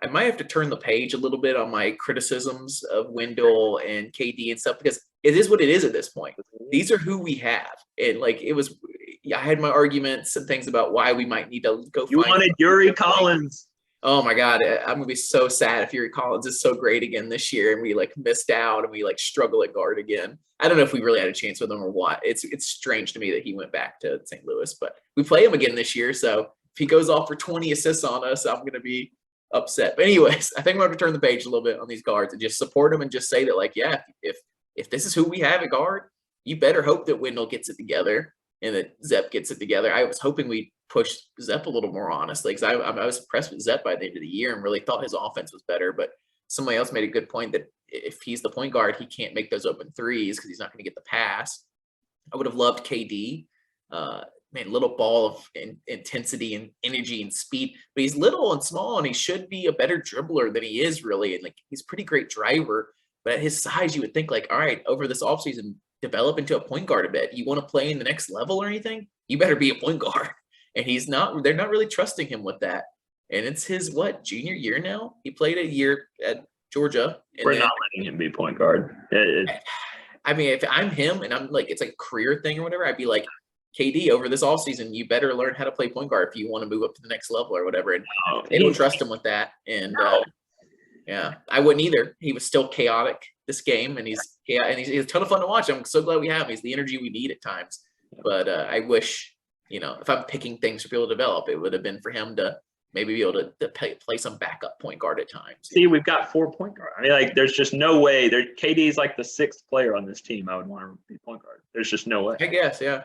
I might have to turn the page a little bit on my criticisms of Wendell and KD and stuff, because it is what it is at this point. These are who we have. And like, I had my arguments and things about why we might need to go. You wanted Yuri Collins. Oh my God. I'm gonna be so sad if Yuri Collins is so great again this year and we like missed out and we like struggle at guard again. I don't know if we really had a chance with him or what. It's strange to me that he went back to St. Louis, but we play him again this year. So if he goes off for 20 assists on us, I'm gonna be upset. But anyways, I think I'm going to turn the page a little bit on these guards and just support them and just say that, like, yeah, if this is who we have at guard, you better hope that Wendell gets it together and that Zepp gets it together. I was hoping we push Zepp a little more, honestly, because I was impressed with Zepp by the end of the year and really thought his offense was better. But somebody else made a good point that if he's the point guard, he can't make those open threes because he's not going to get the pass. I would have loved KD. Man, little ball of intensity and energy and speed, but he's little and small and he should be a better dribbler than he is really. And like, he's a pretty great driver, but at his size, you would think like, all right, over this offseason, develop into a point guard a bit. You want to play in the next level or anything? You better be a point guard. And they're not really trusting him with that. And it's his, junior year now? He played a year at Georgia. We're not letting him be point guard. I mean, if I'm him and I'm like, it's like a career thing or whatever, I'd be like, KD, over this offseason, you better learn how to play point guard if you want to move up to the next level or whatever. And they don't trust him with that. And yeah, I wouldn't either. He was still chaotic this game, and he's a ton of fun to watch. I'm so glad we have him. He's the energy we need at times. But I wish, if I'm picking things for people to develop, it would have been for him to maybe be able to play some backup point guard at times. See, we've got 4 point guards. I mean, like, there's just no way. KD is like the 6th player on this team I would want to be point guard. There's just no way. I guess, yeah.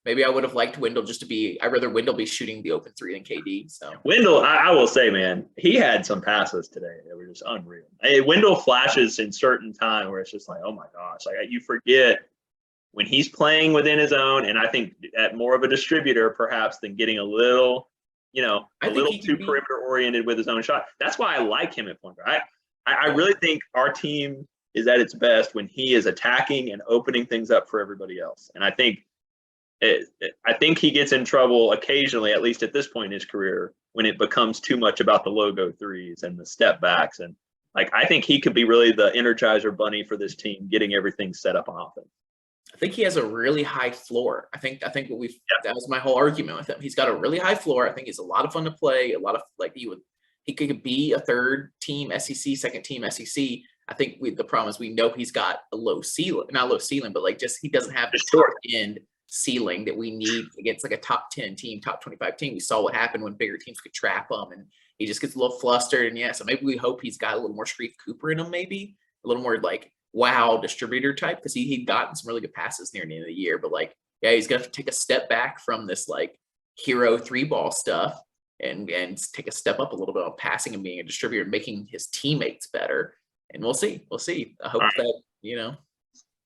Maybe I would have liked Wendell just to be – I'd rather Wendell be shooting the open three than KD. So Wendell, I will say, man, he had some passes today that were just unreal. Wendell flashes in certain time where it's just like, oh, my gosh. Like, you forget when he's playing within his own, and I think at more of a distributor perhaps than getting a little – a little too perimeter oriented with his own shot. That's why I like him at point guard. I really think our team is at its best when he is attacking and opening things up for everybody else. And I think he gets in trouble occasionally, at least at this point in his career, when it becomes too much about the logo threes and the step backs. And like, I think he could be really the Energizer bunny for this team, getting everything set up on offense. I think he has a that was my whole argument with him. He's got a really high floor. I think he's a lot of fun to play. A lot of he could be a third team SEC, second team SEC. I think the problem is we know he's got a low ceiling, not low ceiling, but like just he doesn't have the top end ceiling that we need against like a top 10 team, top 25 team. We saw what happened when bigger teams could trap him, and he just gets a little flustered. And so maybe we hope he's got a little more Sharif Cooper in him, maybe a little more like wow distributor type, because he'd gotten some really good passes near the end of the year. But like, yeah, he's gonna have to take a step back from this like hero 3-ball stuff and take a step up a little bit on passing and being a distributor and making his teammates better. And we'll see. I hope that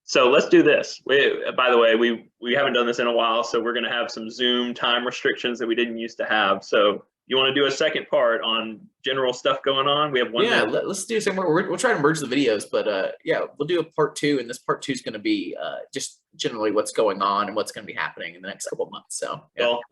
So let's do this. By the way, we haven't done this in a while, so we're going to have some Zoom time restrictions that we didn't used to have. So you want to do a second part on general stuff going on? We have one. Yeah, let's do some more. We'll try to merge the videos, but we'll do a part 2, and this part 2 is going to be just generally what's going on and what's going to be happening in the next couple of months. So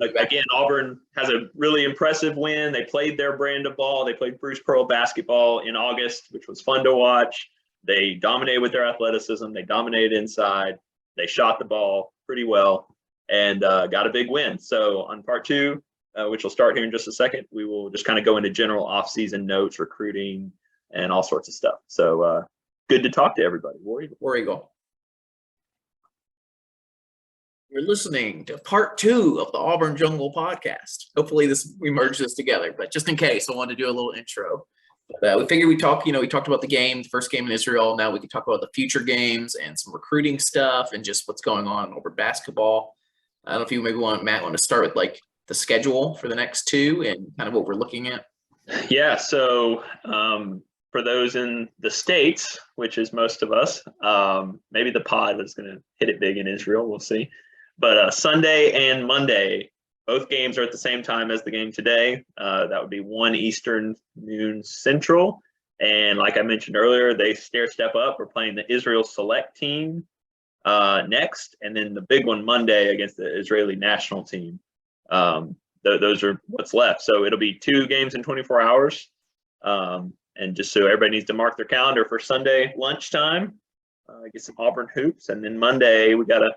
again, Auburn has a really impressive win. They played their brand of ball. They played Bruce Pearl basketball in August, which was fun to watch. They dominated with their athleticism. They dominated inside. They shot the ball pretty well and got a big win. So on part 2, which will start here in just a second, we will just kind of go into general off-season notes, recruiting, and all sorts of stuff. So good to talk to everybody. War Eagle. You're listening to part 2 of the Auburn Jungle podcast. Hopefully we merge this together, but just in case, I want to do a little intro. We figured we talked about the game, the first game in Israel. Now we can talk about the future games and some recruiting stuff and just what's going on over basketball. I don't know if you maybe Matt want to start with like the schedule for the next 2 and kind of what we're looking at. Yeah. So for those in the States, which is most of us, maybe the pod is going to hit it big in Israel. We'll see. But Sunday and Monday, both games are at the same time as the game today. That would be 1 Eastern, noon Central. And like I mentioned earlier, they step up. We're playing the Israel Select team. next, and then the big one Monday against the Israeli national team. Those are what's left. So it'll be 2 games in 24 hours. And just so everybody needs to mark their calendar for Sunday lunchtime, get some Auburn hoops, and then Monday we gotta,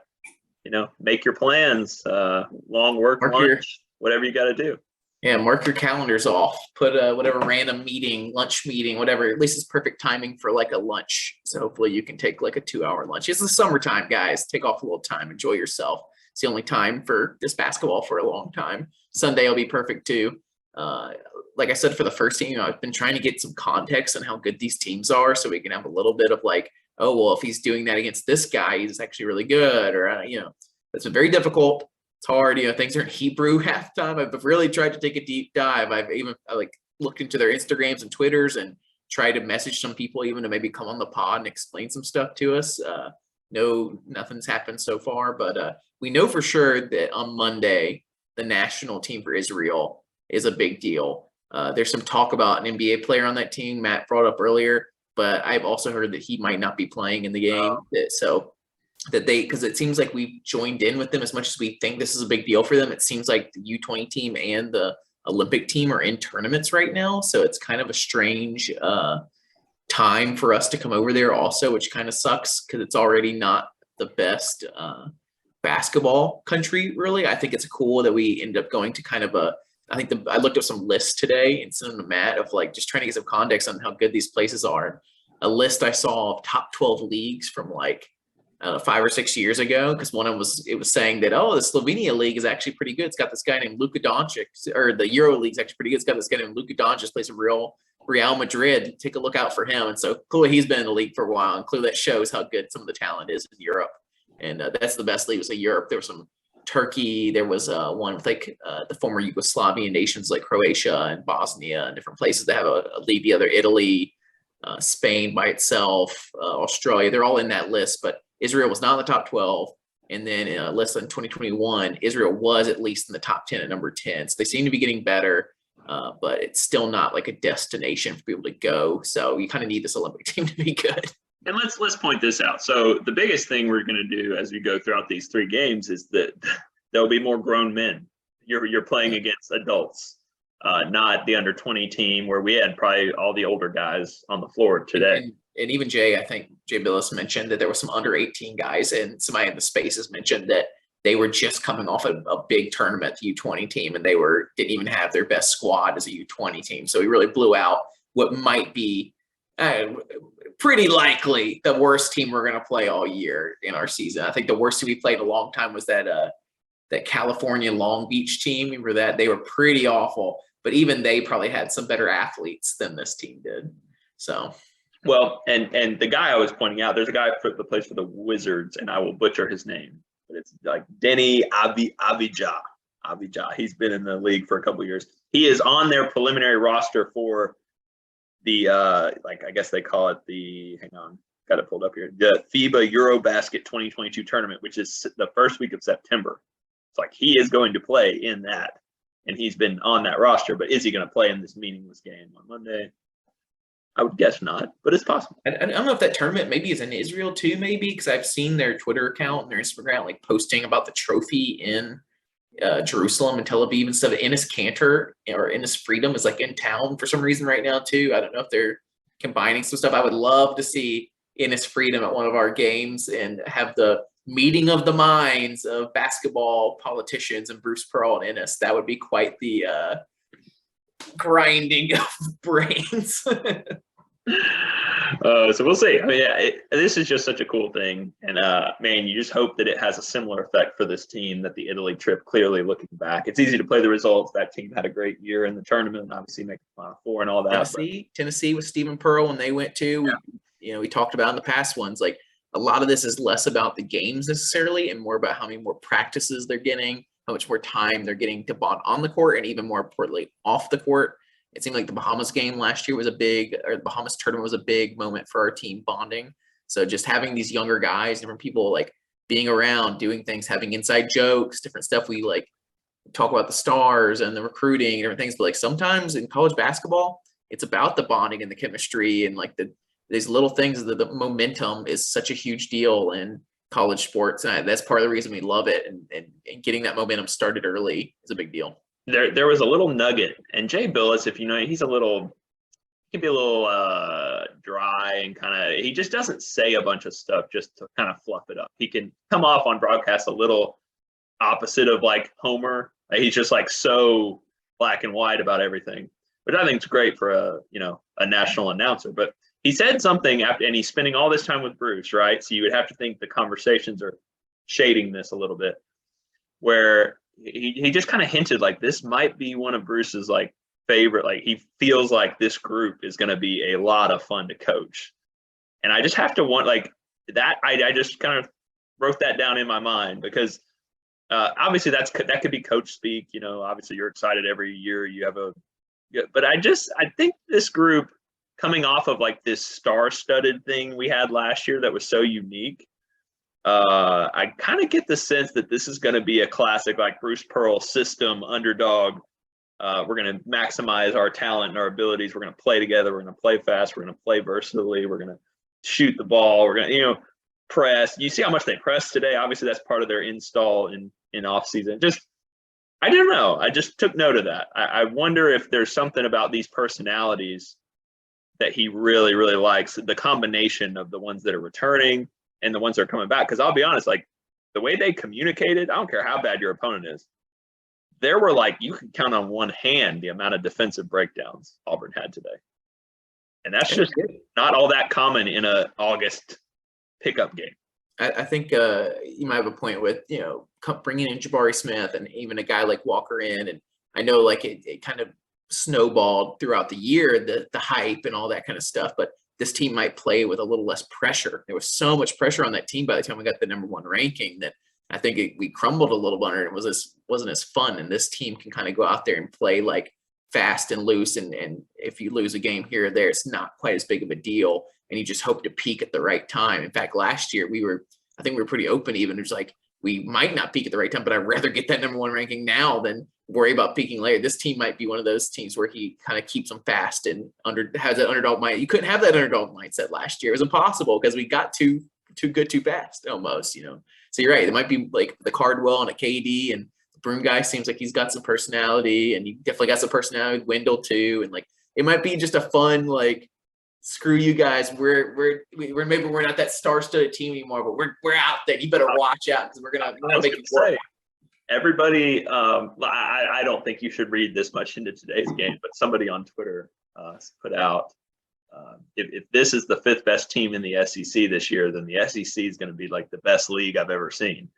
make your plans. Long work, lunch, whatever you got to do. Yeah, mark your calendars off. Put whatever random meeting, lunch meeting, whatever. At least it's perfect timing for like a lunch. So hopefully you can take like a 2-hour lunch. It's the summertime, guys. Take off a little time. Enjoy yourself. It's the only time for this basketball for a long time. Sunday will be perfect too. Like I said, for the first team, I've been trying to get some context on how good these teams are, so we can have a little bit of like, oh, well, if he's doing that against this guy, he's actually really good, or it's been very difficult. It's hard, things are in Hebrew half the time. I've really tried to take a deep dive. I looked into their Instagrams and Twitters and tried to message some people even to maybe come on the pod and explain some stuff to us. No, nothing's happened so far, but we know for sure that on Monday, the national team for Israel is a big deal. There's some talk about an NBA player on that team, Matt brought up earlier, but I've also heard that he might not be playing in the game. Because it seems like we've joined in with them as much as we think this is a big deal for them. It seems like the U20 team and the Olympic team are in tournaments right now. So it's kind of a strange time for us to come over there also, which kind of sucks because it's already not the best basketball country, really. I think it's cool that we end up going to kind of I looked up some lists today and sent them to Matt of like just trying to get some context on how good these places are. A list I saw of top 12 leagues from like 5 or 6 years ago, because one of them was saying that, oh, the Slovenia league is actually pretty good. It's got this guy named Luka Doncic, or the Euro league's actually pretty good. It's got this guy named Luka Doncic, plays a Real Madrid. Take a look out for him. And so clearly he's been in the league for a while, and clearly that shows how good some of the talent is in Europe. And that's the best league was Europe. There was some Turkey. There was one with like the former Yugoslavian nations like Croatia and Bosnia and different places that have a league. The other Italy, Spain by itself, Australia. They're all in that list, but Israel was not in the top 12. And then less than 2021, Israel was at least in the top 10 at number 10. So they seem to be getting better, but it's still not like a destination for people to go. So you kind of need this Olympic team to be good. And let's point this out. So the biggest thing we're going to do as we go throughout these 3 games is that there'll be more grown men. You're playing against adults, not the under 20 team where we had probably all the older guys on the floor today. And even I think Jay Billis mentioned that there were some under 18 guys, and somebody in the spaces mentioned that they were just coming off a big tournament, the U20 team, and they didn't even have their best squad as a U20 team. So we really blew out what might be pretty likely the worst team we're going to play all year in our season. I think the worst team we played in a long time was that California Long Beach team. Remember that? They were pretty awful, but even they probably had some better athletes than this team did. So. Well, and the guy I was pointing out, there's a guy that plays for the Wizards, and I will butcher his name, but it's like Denny Avija. He's been in the league for a couple of years. He is on their preliminary roster for the I guess they call it hang on, got it pulled up here, the FIBA Eurobasket 2022 tournament, which is the first week of September. It's like he is going to play in that, and he's been on that roster. But is he going to play in this meaningless game on Monday? I would guess not, but it's possible. I don't know if that tournament maybe is in Israel too, maybe, because I've seen their Twitter account and their Instagram like posting about the trophy in Jerusalem and Tel Aviv and stuff. Enes Kanter or Enes Freedom is like in town for some reason right now too. I don't know if they're combining some stuff. I would love to see Enes Freedom at one of our games and have the meeting of the minds of basketball politicians and Bruce Pearl and Enes. That would be quite the grinding of brains. So we'll see. I mean, this is just such a cool thing, and man, you just hope that it has a similar effect for this team. That the Italy trip, clearly looking back, it's easy to play the results. That team had a great year in the tournament, obviously making Final Four and all that. Tennessee with Stephen Pearl when they went to. Yeah. We talked about in the past ones. Like a lot of this is less about the games necessarily, and more about how many more practices they're getting, how much more time they're getting to bond on the court, and even more importantly, off the court. It seemed like the Bahamas game last year the Bahamas tournament was a big moment for our team bonding. So just having these younger guys, different people like being around, doing things, having inside jokes, different stuff. We like talk about the stars and the recruiting and different things. But like sometimes in college basketball, it's about the bonding and the chemistry and like these little things. The momentum is such a huge deal. And college sports. And that's part of the reason we love it. And getting that momentum started early is a big deal. There was a little nugget, and Jay Billis, if you know, he can be a little dry and he just doesn't say a bunch of stuff just to kind of fluff it up. He can come off on broadcast a little opposite of like Homer. He's just like so black and white about everything, which I think is great for a national announcer. But he said something after, and he's spending all this time with Bruce, right? So you would have to think the conversations are shading this a little bit, where he just kind of hinted like this might be one of Bruce's like favorite, like he feels like this group is going to be a lot of fun to coach. And I just have to want like that. I just kind of wrote that down in my mind because obviously that could be coach speak, obviously you're excited every year you have but I think this group coming off of like this star-studded thing we had last year that was so unique, I kind of get the sense that this is going to be a classic like Bruce Pearl system underdog. We're going to maximize our talent and our abilities. We're going to play together. We're going to play fast. We're going to play versatilely. We're going to shoot the ball. We're going to, press. You see how much they press today. Obviously, that's part of their install in off season. I don't know. I just took note of that. I wonder if there's something about these personalities that he really, really likes, the combination of the ones that are returning and the ones that are coming back. Because I'll be honest, like the way they communicated, I don't care how bad your opponent is. There were like, you could count on one hand the amount of defensive breakdowns Auburn had today. And that's just not all that common in an August pickup game. I think you might have a point with, bringing in Jabari Smith and even a guy like Walker in. And I know like it kind of snowballed throughout the year, the hype and all that kind of stuff. But this team might play with a little less pressure. There was so much pressure on that team by the time we got the #1 ranking that I think we crumbled a little bit, and it wasn't as fun. And this team can kind of go out there and play like fast and loose. And if you lose a game here or there, it's not quite as big of a deal. And you just hope to peak at the right time. In fact, last year I think we were pretty open even. It's like, we might not peak at the right time, but I'd rather get that #1 ranking now than worry about peaking later. This team might be one of those teams where he kind of keeps them fast and has that underdog mindset. You couldn't have that underdog mindset last year. It was impossible because we got too good too fast almost, So you're right. It might be like the Cardwell and a KD, and the Broom guy seems like he's got some personality, and you definitely got some personality with Wendell too. And like, it might be just a fun, like, screw you guys. We're maybe we're not that star-studded team anymore, but we're out there. You better watch out because we're gonna make it work. Everybody, I don't think you should read this much into today's game, but somebody on Twitter put out, if this is the 5th best team in the SEC this year, then the SEC is going to be like the best league I've ever seen.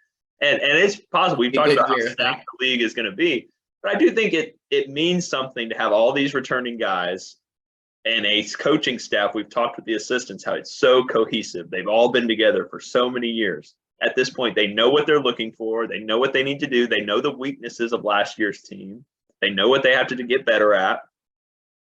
And it's possible. We've talked about how stacked the league is going to be, but I do think it means something to have all these returning guys and a coaching staff. We've talked with the assistants how it's so cohesive. They've all been together for so many years. At this point, they know what they're looking for. They know what they need to do. They know the weaknesses of last year's team. They know what they have to get better at.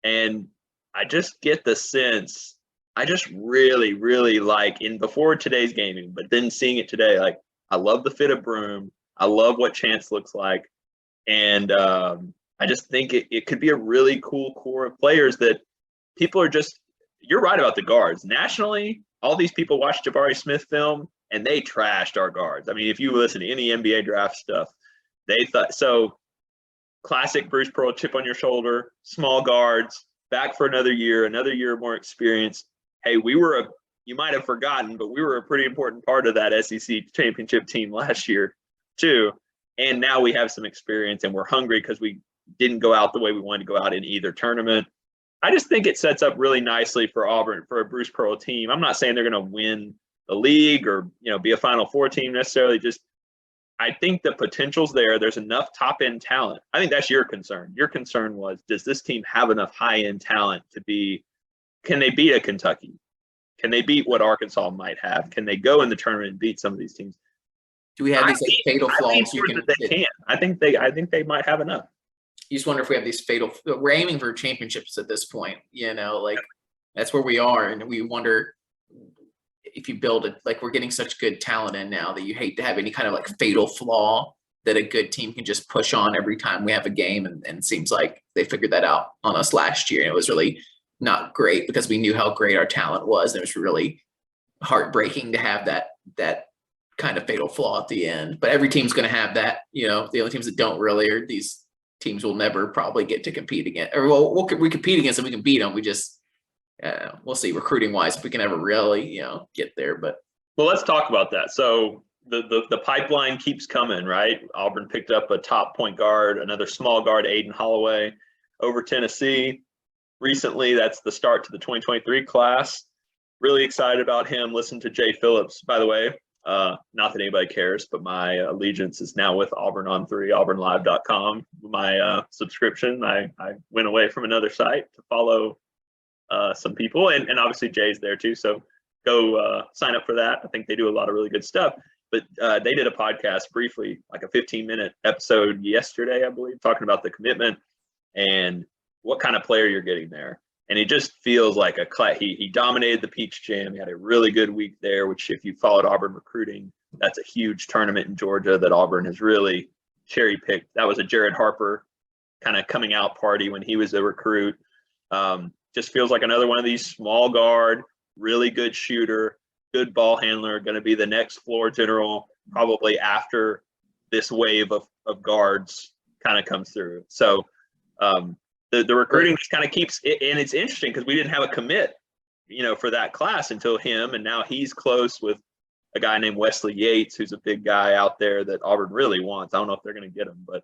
And I just get the sense, I just really, really like before today's gaming, but then seeing it today, like, I love the fit of Broom. I love what Chance looks like. And I just think it could be a really cool core of players that people are just, you're right about the guards. Nationally, all these people watch Jabari Smith film and they trashed our guards. I mean, if you listen to any NBA draft stuff, they thought, so classic Bruce Pearl, chip on your shoulder, small guards, back for another year more experience. Hey, you might have forgotten, but we were a pretty important part of that SEC championship team last year too. And now we have some experience and we're hungry because we didn't go out the way we wanted to go out in either tournament. I just think it sets up really nicely for Auburn, for a Bruce Pearl team. I'm not saying they're going to win the league or, be a Final Four team necessarily. Just, I think the potential's there. There's enough top-end talent. I think that's your concern. Your concern was, does this team have enough high-end talent can they beat a Kentucky? Can they beat what Arkansas might have? Can they go in the tournament and beat some of these teams? Do we have these fatal flaws? I think they might have enough. You just wonder if we have these we're aiming for championships at this point, like that's where we are. And we wonder if you build it, like, we're getting such good talent in now that you hate to have any kind of like fatal flaw that a good team can just push on every time we have a game. And it seems like they figured that out on us last year. And it was really not great because we knew how great our talent was. And it was really heartbreaking to have that kind of fatal flaw at the end. But every team's going to have that. The only teams that don't really are these teams will never probably get to compete again. Or we compete against them, we can beat them. We just we'll see recruiting wise if we can ever really get there. But well, let's talk about that. So the pipeline keeps coming, right? Auburn picked up a top point guard, another small guard, Aiden Holloway, over Tennessee recently. That's the start to the 2023 class. Really excited about him. Listen to Jay Phillips, by the way. Not that anybody cares, but my allegiance is now with Auburn on 3, auburnlive.com. My subscription, I went away from another site to follow some people, and obviously Jay's there too. So go sign up for that. I think they do a lot of really good stuff. But they did a podcast briefly, like a 15-minute episode yesterday, I believe, talking about the commitment and what kind of player you're getting there. And he just feels like he dominated the Peach Jam. He had a really good week there, which if you followed Auburn recruiting, that's a huge tournament in Georgia that Auburn has really cherry-picked. That was a Jared Harper kind of coming out party when he was a recruit. Just feels like another one of these small guard, really good shooter, good ball handler, going to be the next floor general probably after this wave of guards kind of comes through. So the recruiting just kind of keeps it, and it's interesting because we didn't have a commit, for that class until him, and now he's close with a guy named Wesley Yates, who's a big guy out there that Auburn really wants. I don't know if they're going to get him, but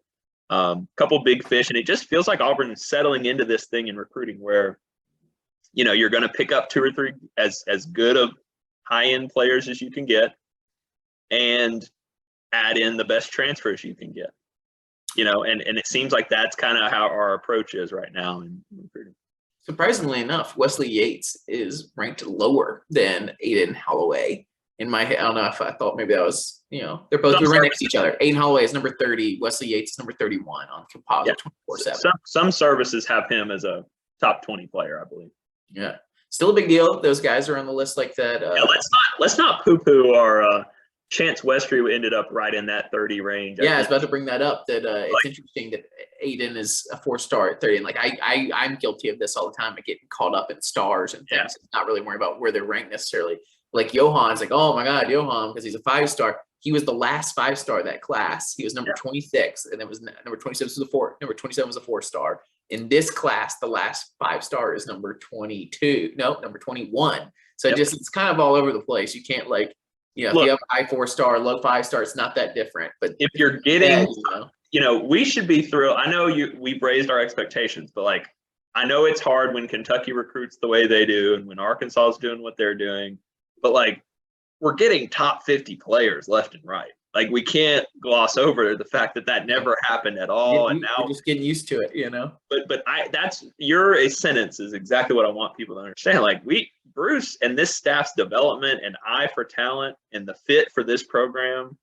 a couple big fish, and it just feels like Auburn is settling into this thing in recruiting where, you're going to pick up 2 or 3 as good of high-end players as you can get, and add in the best transfers you can get. And it seems like that's kind of how our approach is right now in recruiting. Surprisingly enough, Wesley Yates is ranked lower than Aiden Holloway. In my head, I don't know if I thought maybe that was, they're both right next to each other. Aiden Holloway is number 30. Wesley Yates is number 31 on Composite 24/7. Some services have him as a top 20 player, I believe. Yeah, still a big deal. Those guys are on the list like that. Let's not poo-poo our Chance Westry ended up right in that 30 range. Yeah, I was about to bring that up. That it's interesting that Aiden is a 4-star at 30, and like I'm guilty of this all the time. I get caught up in stars and things, not really worrying about where they're ranked necessarily. Like Johan's like, oh my God, Johan, because he's a 5-star. He was the last 5-star of that class. He was number 26, and it was number 27 was a 4. Number 27 was a 4-star. In this class, the last 5-star is number 22. No, number 21. So it's kind of all over the place. You can't if you have a high 4-star, low 5-star, it's not that different. But if you're getting, we should be thrilled. I know we've raised our expectations, but I know it's hard when Kentucky recruits the way they do and when Arkansas is doing what they're doing. But we're getting top 50 players left and right. We can't gloss over the fact that never happened at all. And now we're just getting used to it, But that's your sentence is exactly what I want people to understand. Bruce and this staff's development and eye for talent and the fit for this program,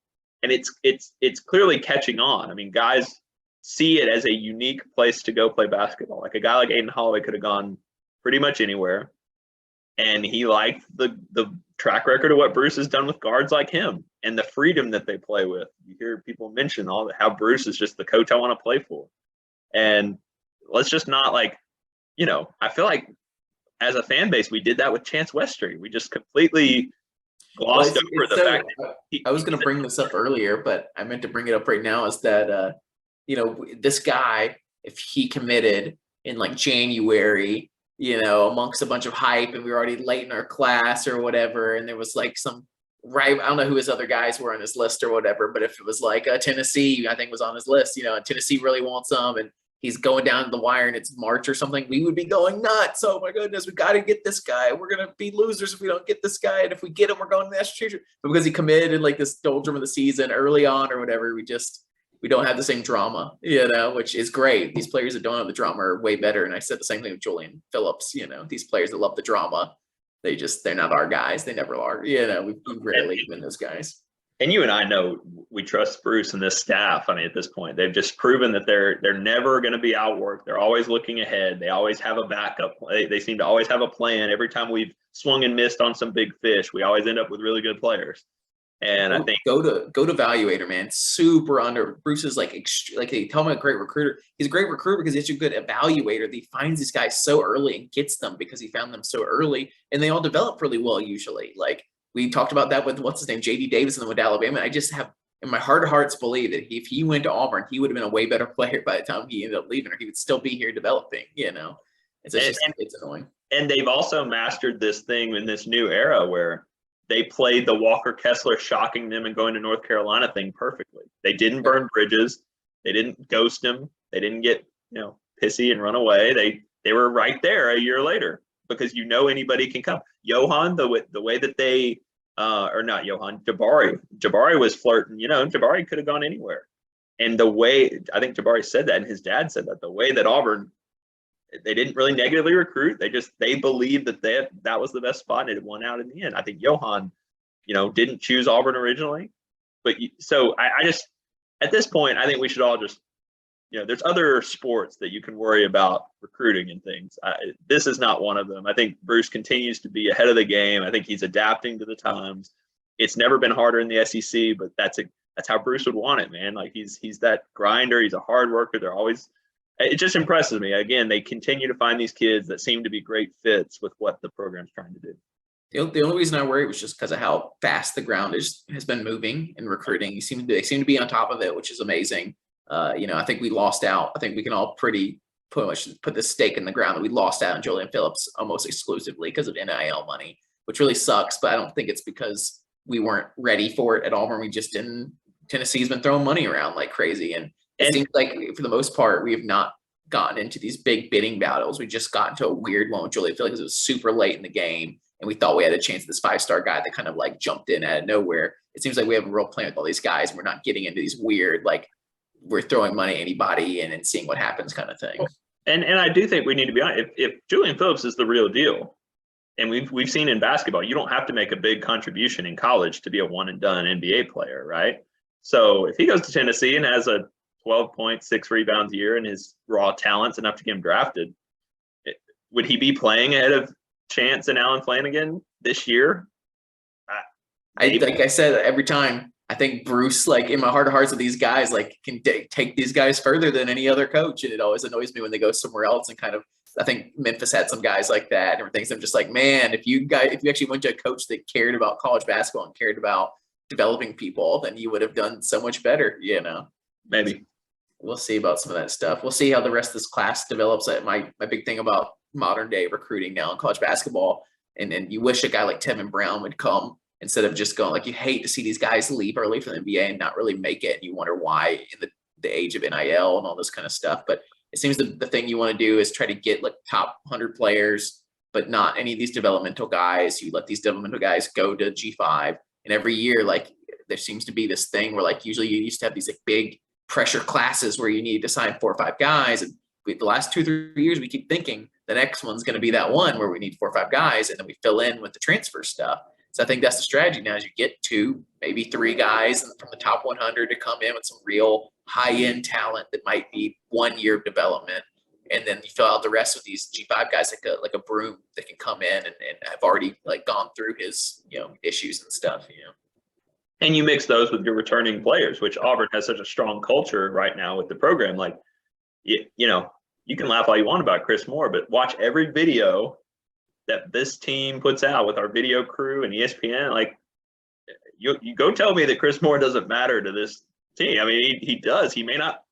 and it's clearly catching on. I mean, guys see it as a unique place to go play basketball. Like a guy like Aiden Holloway could have gone pretty much anywhere, and he liked the track record of what Bruce has done with guards like him and the freedom that they play with. You hear people mention how Bruce is just the coach I want to play for. And let's just not I feel like as a fan base, we did that with Chance Westry. We just completely glossed over the fact that I was going to bring this up earlier, but I meant to bring it up right now is that, this guy, if he committed in January, amongst a bunch of hype, and we were already late in our class or whatever, and there was I don't know who his other guys were on his list or whatever, but if it was Tennessee, I think was on his list, and Tennessee really wants him, and he's going down the wire and it's March or something, we would be going nuts. Oh my goodness, we got to get this guy. We're going to be losers if we don't get this guy. And if we get him, we're going to the national championship. But because he committed in this doldrum of the season early on or whatever, we don't have the same drama, which is great. These players that don't have the drama are way better. And I said the same thing with Julian Phillips, these players that love the drama, they're not our guys. They never are. We rarely win those guys. And you and I know we trust Bruce and this staff. I mean, at this point, they've just proven that they're never going to be outworked. They're always looking ahead. They always have a backup. They seem to always have a plan. Every time we've swung and missed on some big fish, we always end up with really good players. And I think go to Evaluator, man. Super under. Bruce is they tell him a great recruiter. He's a great recruiter because he's a good evaluator. He finds these guys so early and gets them because he found them so early, and they all develop really well usually. we talked about that with what's his name, JD Davison with Alabama. I just have in my heart of hearts believe that if he went to Auburn, he would have been a way better player by the time he ended up leaving, or he would still be here developing. It's annoying. And they've also mastered this thing in this new era where they played the Walker Kessler shocking them and going to North Carolina thing perfectly. They didn't burn bridges. They didn't ghost him. They didn't get, pissy and run away. They were right there a year later because anybody can come. Johan, the way that they or not Johan, Jabari was flirting. Jabari could have gone anywhere. And the way I think Jabari said that, and his dad said that, the way that Auburn, they didn't really negatively recruit. They believed that was the best spot, and it won out in the end. I think Johan, didn't choose Auburn originally, but so I just at this point I think we should all just, there's other sports that you can worry about recruiting and things. This is not one of them. I think Bruce continues to be ahead of the game. I think he's adapting to the times. It's never been harder in the SEC, but that's how Bruce would want it, man. Like he's that grinder. He's a hard worker. It just impresses me. Again, they continue to find these kids that seem to be great fits with what the program's trying to do. The only reason I worry was just because of how fast the ground has been moving in recruiting. They seem to be on top of it, which is amazing. I think we lost out. I think we can all pretty much put the stake in the ground that we lost out on Julian Phillips almost exclusively because of NIL money, which really sucks. But I don't think it's because we weren't ready for it at Auburn. We just didn't. Tennessee's been throwing money around like crazy, and it seems like for the most part we have not gotten into these big bidding battles. We just got into a weird one with Julian Phillips because it was super late in the game, and we thought we had a chance at this 5-star guy that kind of like jumped in out of nowhere. It seems like we have a real plan with all these guys, and we're not getting into these weird we're throwing money at anybody and seeing what happens kind of thing. And I do think we need to be honest. If Julian Phillips is the real deal, and we've seen in basketball, you don't have to make a big contribution in college to be a one and done NBA player, right? So if he goes to Tennessee and has a 12.6 rebounds a year and his raw talent's enough to get him drafted, would he be playing ahead of Chance and Alan Flanagan this year? Like I said, every time I think Bruce, in my heart of hearts of these guys, can take these guys further than any other coach. And it always annoys me when they go somewhere else and I think Memphis had some guys like that and everything. So I'm just like, man, if you actually went to a coach that cared about college basketball and cared about developing people, then you would have done so much better, Maybe. We'll see about some of that stuff. We'll see how the rest of this class develops. My big thing about modern day recruiting now in college basketball, and you wish a guy like Tevin Brown would come instead of just going you hate to see these guys leave early for the NBA and not really make it. And you wonder why in the age of NIL and all this kind of stuff. But it seems the thing you want to do is try to get top 100 players, but not any of these developmental guys. You let these developmental guys go to G5. And every year, there seems to be this thing where usually you used to have these big pressure classes where you need to sign 4 or 5 guys. And the last 2 or 3 years, we keep thinking the next one's going to be that one where we need 4 or 5 guys. And then we fill in with the transfer stuff. So I think that's the strategy now is you get 2, maybe 3 guys from the top 100 to come in with some real high-end talent that might need 1 year of development. And then you fill out the rest of these G5 guys like a Broom that can come in and have already gone through his, issues and stuff, And you mix those with your returning players, which Auburn has such a strong culture right now with the program. You can laugh all you want about Chris Moore, but watch every video that this team puts out with our video crew and ESPN. You go tell me that Chris Moore doesn't matter to this team. I mean, he does. He may not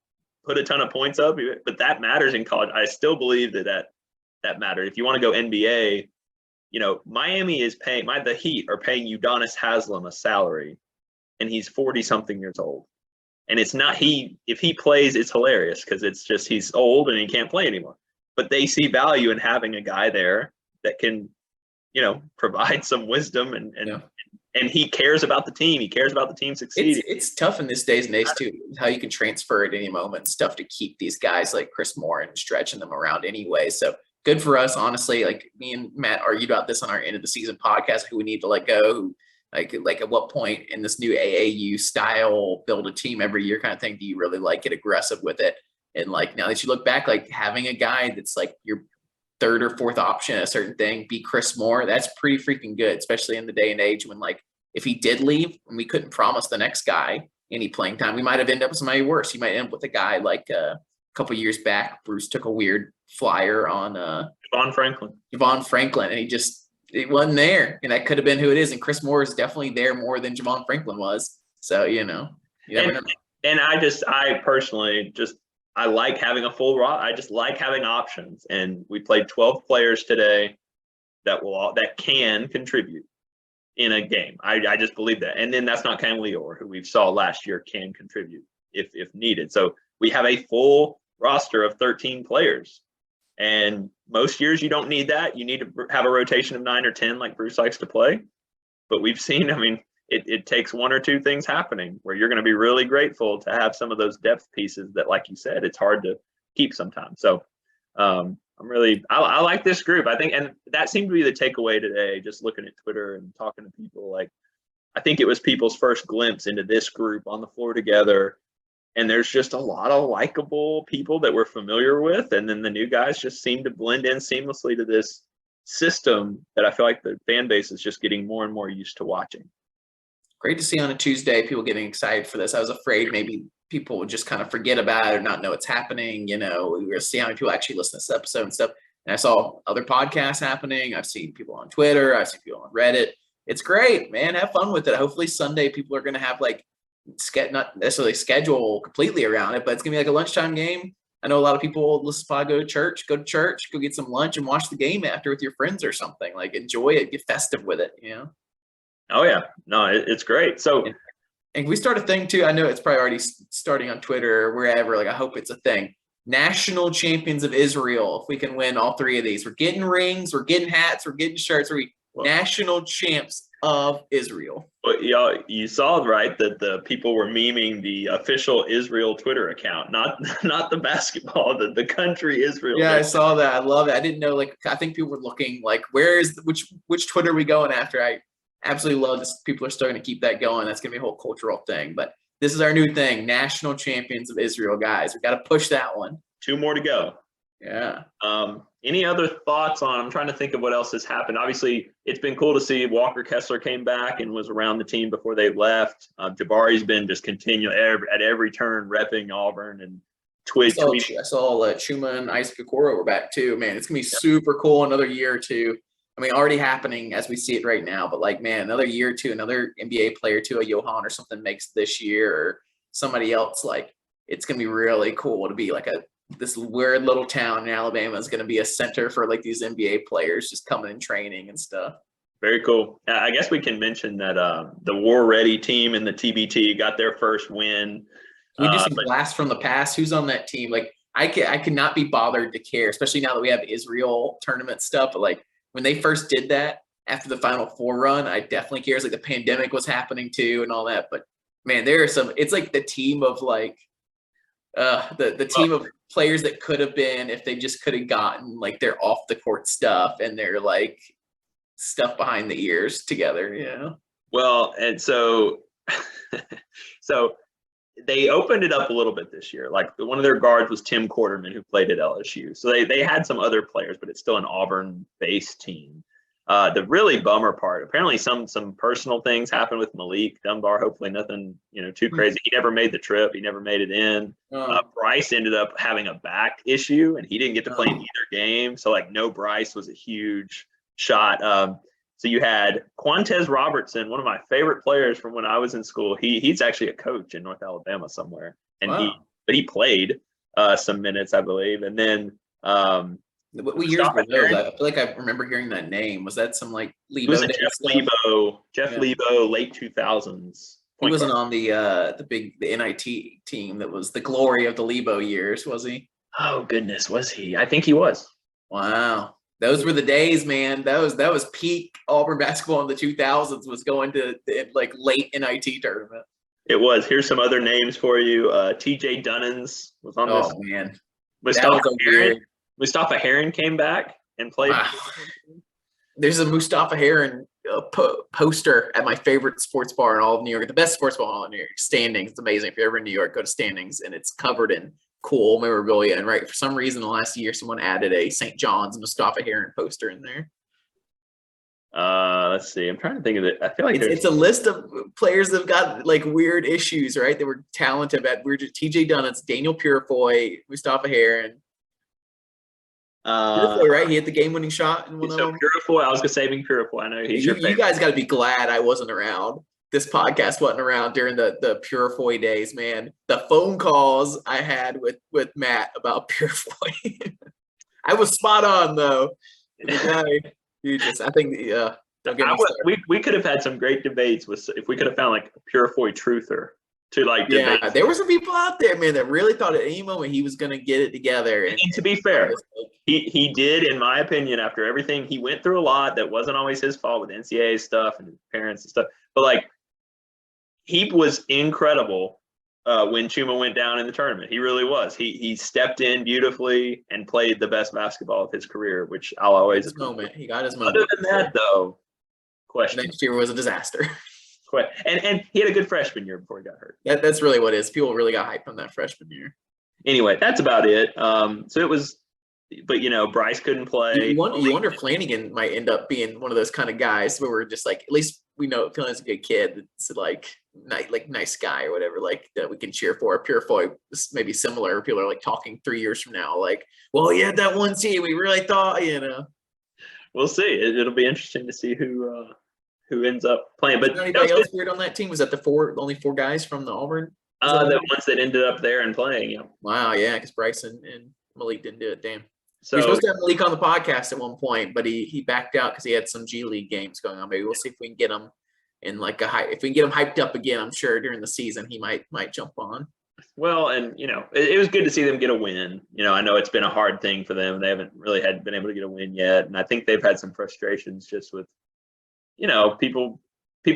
put a ton of points up, but that matters in college. I still believe that matters. If you want to go NBA, Miami is paying the Heat are paying Udonis Haslem a salary, and he's 40-something years old. And it's not if he plays, it's hilarious because it's just he's old and he can't play anymore. But they see value in having a guy there that can, provide some wisdom and he cares about the team. He cares about the team succeeding. It's tough in this days and age too, how you can transfer at any moment and stuff to keep these guys like Chris Moore and stretching them around anyway. So good for us, honestly. Me and Matt argued about this on our end of the season podcast, who we need to let go, at what point in this new AAU style build a team every year kind of thing do you really get aggressive with it? And now that you look back, having a guy that's your 3rd or 4th option at a certain thing be Chris Moore, that's pretty freaking good, especially in the day and age when if he did leave and we couldn't promise the next guy any playing time, we might have ended up with somebody worse. You might end up with a guy a couple years back. Bruce took a weird flyer on Javon Franklin, and he just it wasn't there, and that could have been who it is. And Chris Moore is definitely there more than Javon Franklin was. So you never know. And I personally I like having a full raw. I just like having options. And we played 12 players today that can contribute in a game. I just believe that. And then that's not Cam Leor, who we saw last year can contribute if needed. So we have a full roster of 13 players. And most years you don't need that. You need to have a rotation of 9 or 10 like Bruce likes to play. But we've seen, it takes one or two things happening where you're going to be really grateful to have some of those depth pieces that, like you said, it's hard to keep sometimes. So I like this group. I think, and that seemed to be the takeaway today, just looking at Twitter and talking to people. Like, I think it was people's first glimpse into this group on the floor together. And there's just a lot of likable people that we're familiar with. And then the new guys just seem to blend in seamlessly to this system that I feel like the fan base is just getting more and more used to watching. Great to see on a Tuesday people getting excited for this. I was afraid maybe people would just kind of forget about it or not know it's happening. We were going to see how many people actually listen to this episode and stuff. And I saw other podcasts happening. I've seen people on Twitter. I've seen people on Reddit. It's great, man. Have fun with it. Hopefully Sunday people are going to have not necessarily schedule completely around it, but it's going to be like a lunchtime game. I know a lot of people go to church, go get some lunch and watch the game after with your friends or something. Like, enjoy it, get festive with it, Oh yeah, no, it's great. So, and we start a thing too. I know it's probably already starting on Twitter or wherever. Like, I hope it's a thing. National champions of Israel. If we can win all three of these, we're getting rings, we're getting hats, we're getting shirts. National champs of Israel. But you saw, right, that the people were memeing the official Israel Twitter account, not the basketball, the country Israel. Yeah, I saw that. I love it. I didn't know. I think people were looking which Twitter are we going after? I absolutely love this. People are starting to keep that going. That's going to be a whole cultural thing. But this is our new thing, national champions of Israel, guys. We got to push that one. 2 more to go. Yeah. Any other thoughts on, I'm trying to think of what else has happened. Obviously, it's been cool to see Walker Kessler came back and was around the team before they left. Jabari's been just continuing at every turn repping Auburn and Twitch. I saw Chuma and Isaac Okoro were back too. Man, it's going to be super cool another year or two. Already happening as we see it right now, but another year or two, another NBA player too, a Johan or something makes this year, or somebody else, it's going to be really cool to be this weird little town in Alabama is going to be a center for these NBA players just coming and training and stuff. Very cool. I guess we can mention that the War Ready team in the TBT got their first win. Can we do some blast from the past? Who's on that team? I could not be bothered to care, especially now that we have Israel tournament stuff. But when they first did that after the Final Four run, I definitely cares. The pandemic was happening too and all that. But man, there are some. It's the team of the team of players that could have been if they just could have gotten their off the court stuff and their stuff behind the ears together. Well, and so they opened it up a little bit this year. One of their guards was Tim Quarterman, who played at LSU. So they had some other players, but it's still an Auburn-based team. The really bummer part, apparently some personal things happened with Malik Dunbar. Hopefully nothing, too crazy. He never made the trip. He never made it in. Bryce ended up having a back issue, and he didn't get to play in either game. So no Bryce was a huge shot. So you had Quantez Robertson, one of my favorite players from when I was in school. He's actually a coach in North Alabama somewhere, and he played some minutes, I believe. And then what years were those? I feel like I remember hearing that name. Was that some Lebo? It was Jeff Lebo, late 2000s. He wasn't on the NIT team that was the glory of the Lebo years, was he? Oh goodness, was he? I think he was. Wow. Those were the days, man. That was peak Auburn basketball in the 2000s, was going to late NIT tournament. It was. Here's some other names for you. TJ Dunnins was on this. Oh man. Mustafa Heron came back and played. Wow. There's a Mustafa Heron poster at my favorite sports bar in all of New York, the best sports bar in all of New York, Standings. It's amazing. If you're ever in New York, go to Standings, and it's covered in cool memorabilia. And for some reason, the last year, someone added a St. John's Mustafa Heron poster in there. Let's see. I'm trying to think of it. I feel like it's a list of players that have got weird issues, right? They were talented at weird. TJ Dunnins, Daniel Purifoy, Mustafa Heron. Purifoy, right? He hit the game-winning shot in one of So them. Purifoy, I was saving Purifoy. I know he's your favorite. You guys got to be glad I wasn't around. This podcast wasn't around during the Purifoy days, man. The phone calls I had with Matt about Purifoy. I was spot on though. The guy, I think, don't get me started. We could have had some great debates if we could have found like a Purifoy truther to like debate. Yeah, there were some people out there, man, that really thought at any moment he was going to get it together. And to be fair, he did, in my opinion, after everything, he went through a lot that wasn't always his fault with NCAA stuff and parents and stuff. But like, he was incredible when Chuma went down in the tournament. He really was. He stepped in beautifully and played the best basketball of his career, which I'll always. He got his moment. Other than that, though, question. Next year was a disaster. And he had a good freshman year before he got hurt. That's really what it is. People really got hyped on that freshman year. Anyway, that's about it. So it was, but Bryce couldn't play. You wonder if Flanagan might end up being one of those kind of guys where we're just like, at least we know Flanagan's a good kid. It's like nice guy or whatever, like that we can cheer for. Purifoy is maybe similar. People are like talking 3 years from now, like, well, yeah, that one team we really thought, We'll see. It'll be interesting to see who ends up playing. But anybody else weird on that team? Was that only four guys from the Auburn? The ones that ended up there and playing. Yeah. Wow, yeah, because Bryce and Malik didn't do it. Damn. So we were supposed to have Malik on the podcast at one point, but he backed out because he had some G League games going on. Maybe we'll see if we can get him in like if we can get him hyped up again. I'm sure during the season he might jump on. Well, and it was good to see them get a win. I know it's been a hard thing for them. They haven't really been able to get a win yet, and I think they've had some frustrations just with, people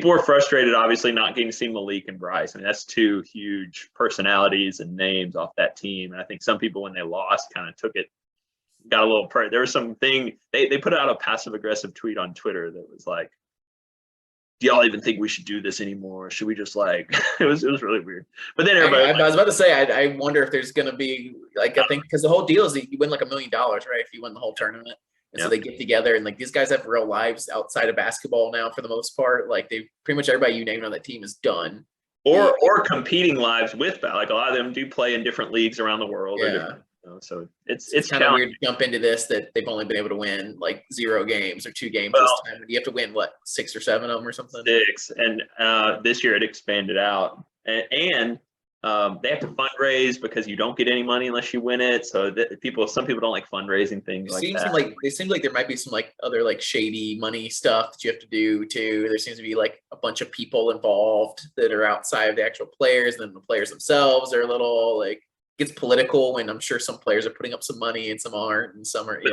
were frustrated, obviously, not getting to see Malik and Bryce. I mean, that's two huge personalities and names off that team. And I think some people, when they lost, kind of took it, got a little – there was something – they put out a passive-aggressive tweet on Twitter that was like, do y'all even think we should do this anymore? Should we just like – it was really weird. But then everybody – I was about to say, I wonder if there's going to be – like I think – because the whole deal is that you win like $1 million, right, if you win the whole tournament. And so they get together, and like these guys have real lives outside of basketball now for the most part. Like they pretty much everybody you named on that team is done. Or competing lives with like a lot of them do play in different leagues around the world. Yeah. So it's kind of weird to jump into this that they've only been able to win like 0 games or 2 games this time. And you have to win 6 or 7 of them or something. 6, and this year it expanded out, and they have to fundraise because you don't get any money unless you win it. So some people don't like fundraising things like that. It seems like there might be some like other like shady money stuff that you have to do too. There seems to be like a bunch of people involved that are outside of the actual players, and then the players themselves are a little like gets political when I'm sure some players are putting up some money and some aren't, and some are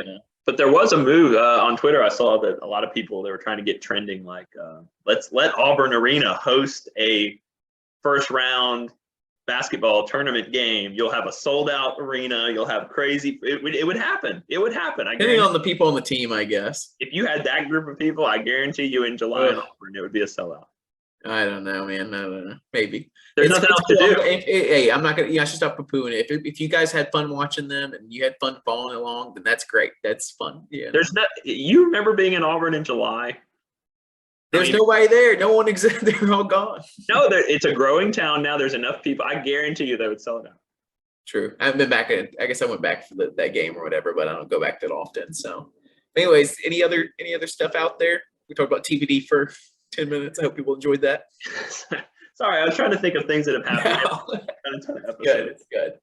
But there was a move on Twitter. I saw that a lot of people, they were trying to get trending like let's let Auburn Arena host a first round basketball tournament game. You'll have a sold out arena. You'll have crazy. It would happen. It would happen. Depending on the people on the team, I guess. If you had that group of people, I guarantee you in July in Auburn, it would be a sellout. I don't know, man. I don't know. Maybe. There's nothing else to do. Hey, I'm not gonna. I should stop poo-pooing it. If you guys had fun watching them and you had fun following along, then that's great. That's fun. Yeah. There's not. You remember being in Auburn in July? There's nobody there. No one exists. They're all gone. No, it's a growing town now. There's enough people. I guarantee you they would sell it out. True. I haven't been back. I guess I went back for that game or whatever, but I don't go back that often. So, anyways, any other stuff out there? We talked about TBD for 10 minutes. I hope people enjoyed that. Sorry, I was trying to think of things that have happened. Good. It's good.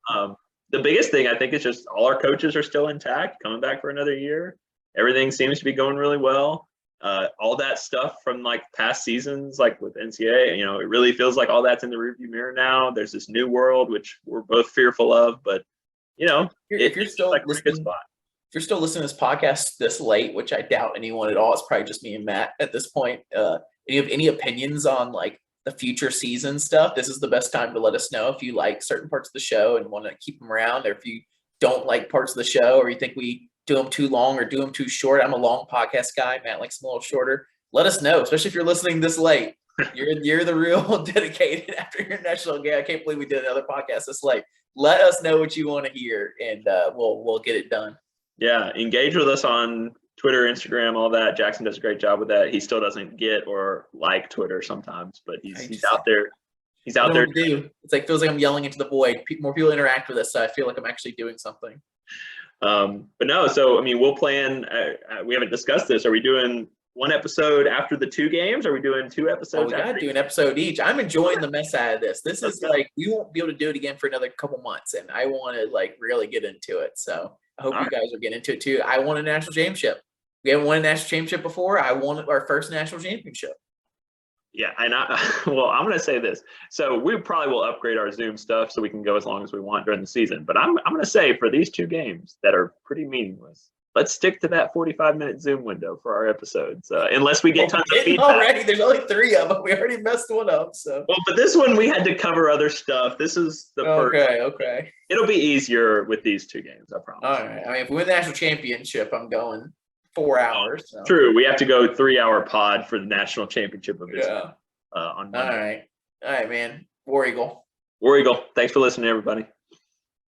The biggest thing I think is just all our coaches are still intact, coming back for another year. Everything seems to be going really well. All that stuff from like past seasons, like with NCAA, it really feels like all that's in the rearview mirror now. There's this new world, which we're both fearful of, but if you're still like listening, if you're still listening to this podcast this late, which I doubt anyone at all, it's probably just me and Matt at this point. And you have any opinions on like the future season stuff? This is the best time to let us know if you like certain parts of the show and want to keep them around, or if you don't like parts of the show, or you think we do them too long or do them too short. I'm a long podcast guy. Matt likes them a little shorter. Let us know, especially if you're listening this late. You're the real dedicated after your national game. I can't believe we did another podcast this late. Let us know what you want to hear, and we'll get it done. Yeah, engage with us on Twitter, Instagram, all that. Jackson does a great job with that. He still doesn't get or like Twitter sometimes, but he's out there. He's out there. It's like feels like I'm yelling into the void. More people interact with us, so I feel like I'm actually doing something. But no, so I mean, we'll plan. We haven't discussed this. Are we doing one episode after the 2 games? Are we doing 2 Oh, episodes? we got to do an episode each. I'm enjoying the mess out of this. This Let's is go. like, we won't be able to do it again for another couple months, and I want to like really get into it. So I hope All you guys are getting into it too. I won a national championship. We haven't won a national championship before. I won our first national championship. Yeah, and well, I'm going to say this. So we probably will upgrade our Zoom stuff so we can go as long as we want during the season. But I'm going to say for these 2 games that are pretty meaningless, let's stick to that 45-minute Zoom window for our episodes, unless we get tons of feedback. Already, there's only 3 of them. We already messed one up. So Well, but this one we had to cover other stuff. This is the first. Okay. It'll be easier with these 2 games, I promise. All right. I mean, if we win the national championship, I'm going 4 hours. So. True. We have to go 3-hour pod for the national championship of Yeah. on Monday. All right, man. War Eagle. War Eagle. Thanks for listening, everybody.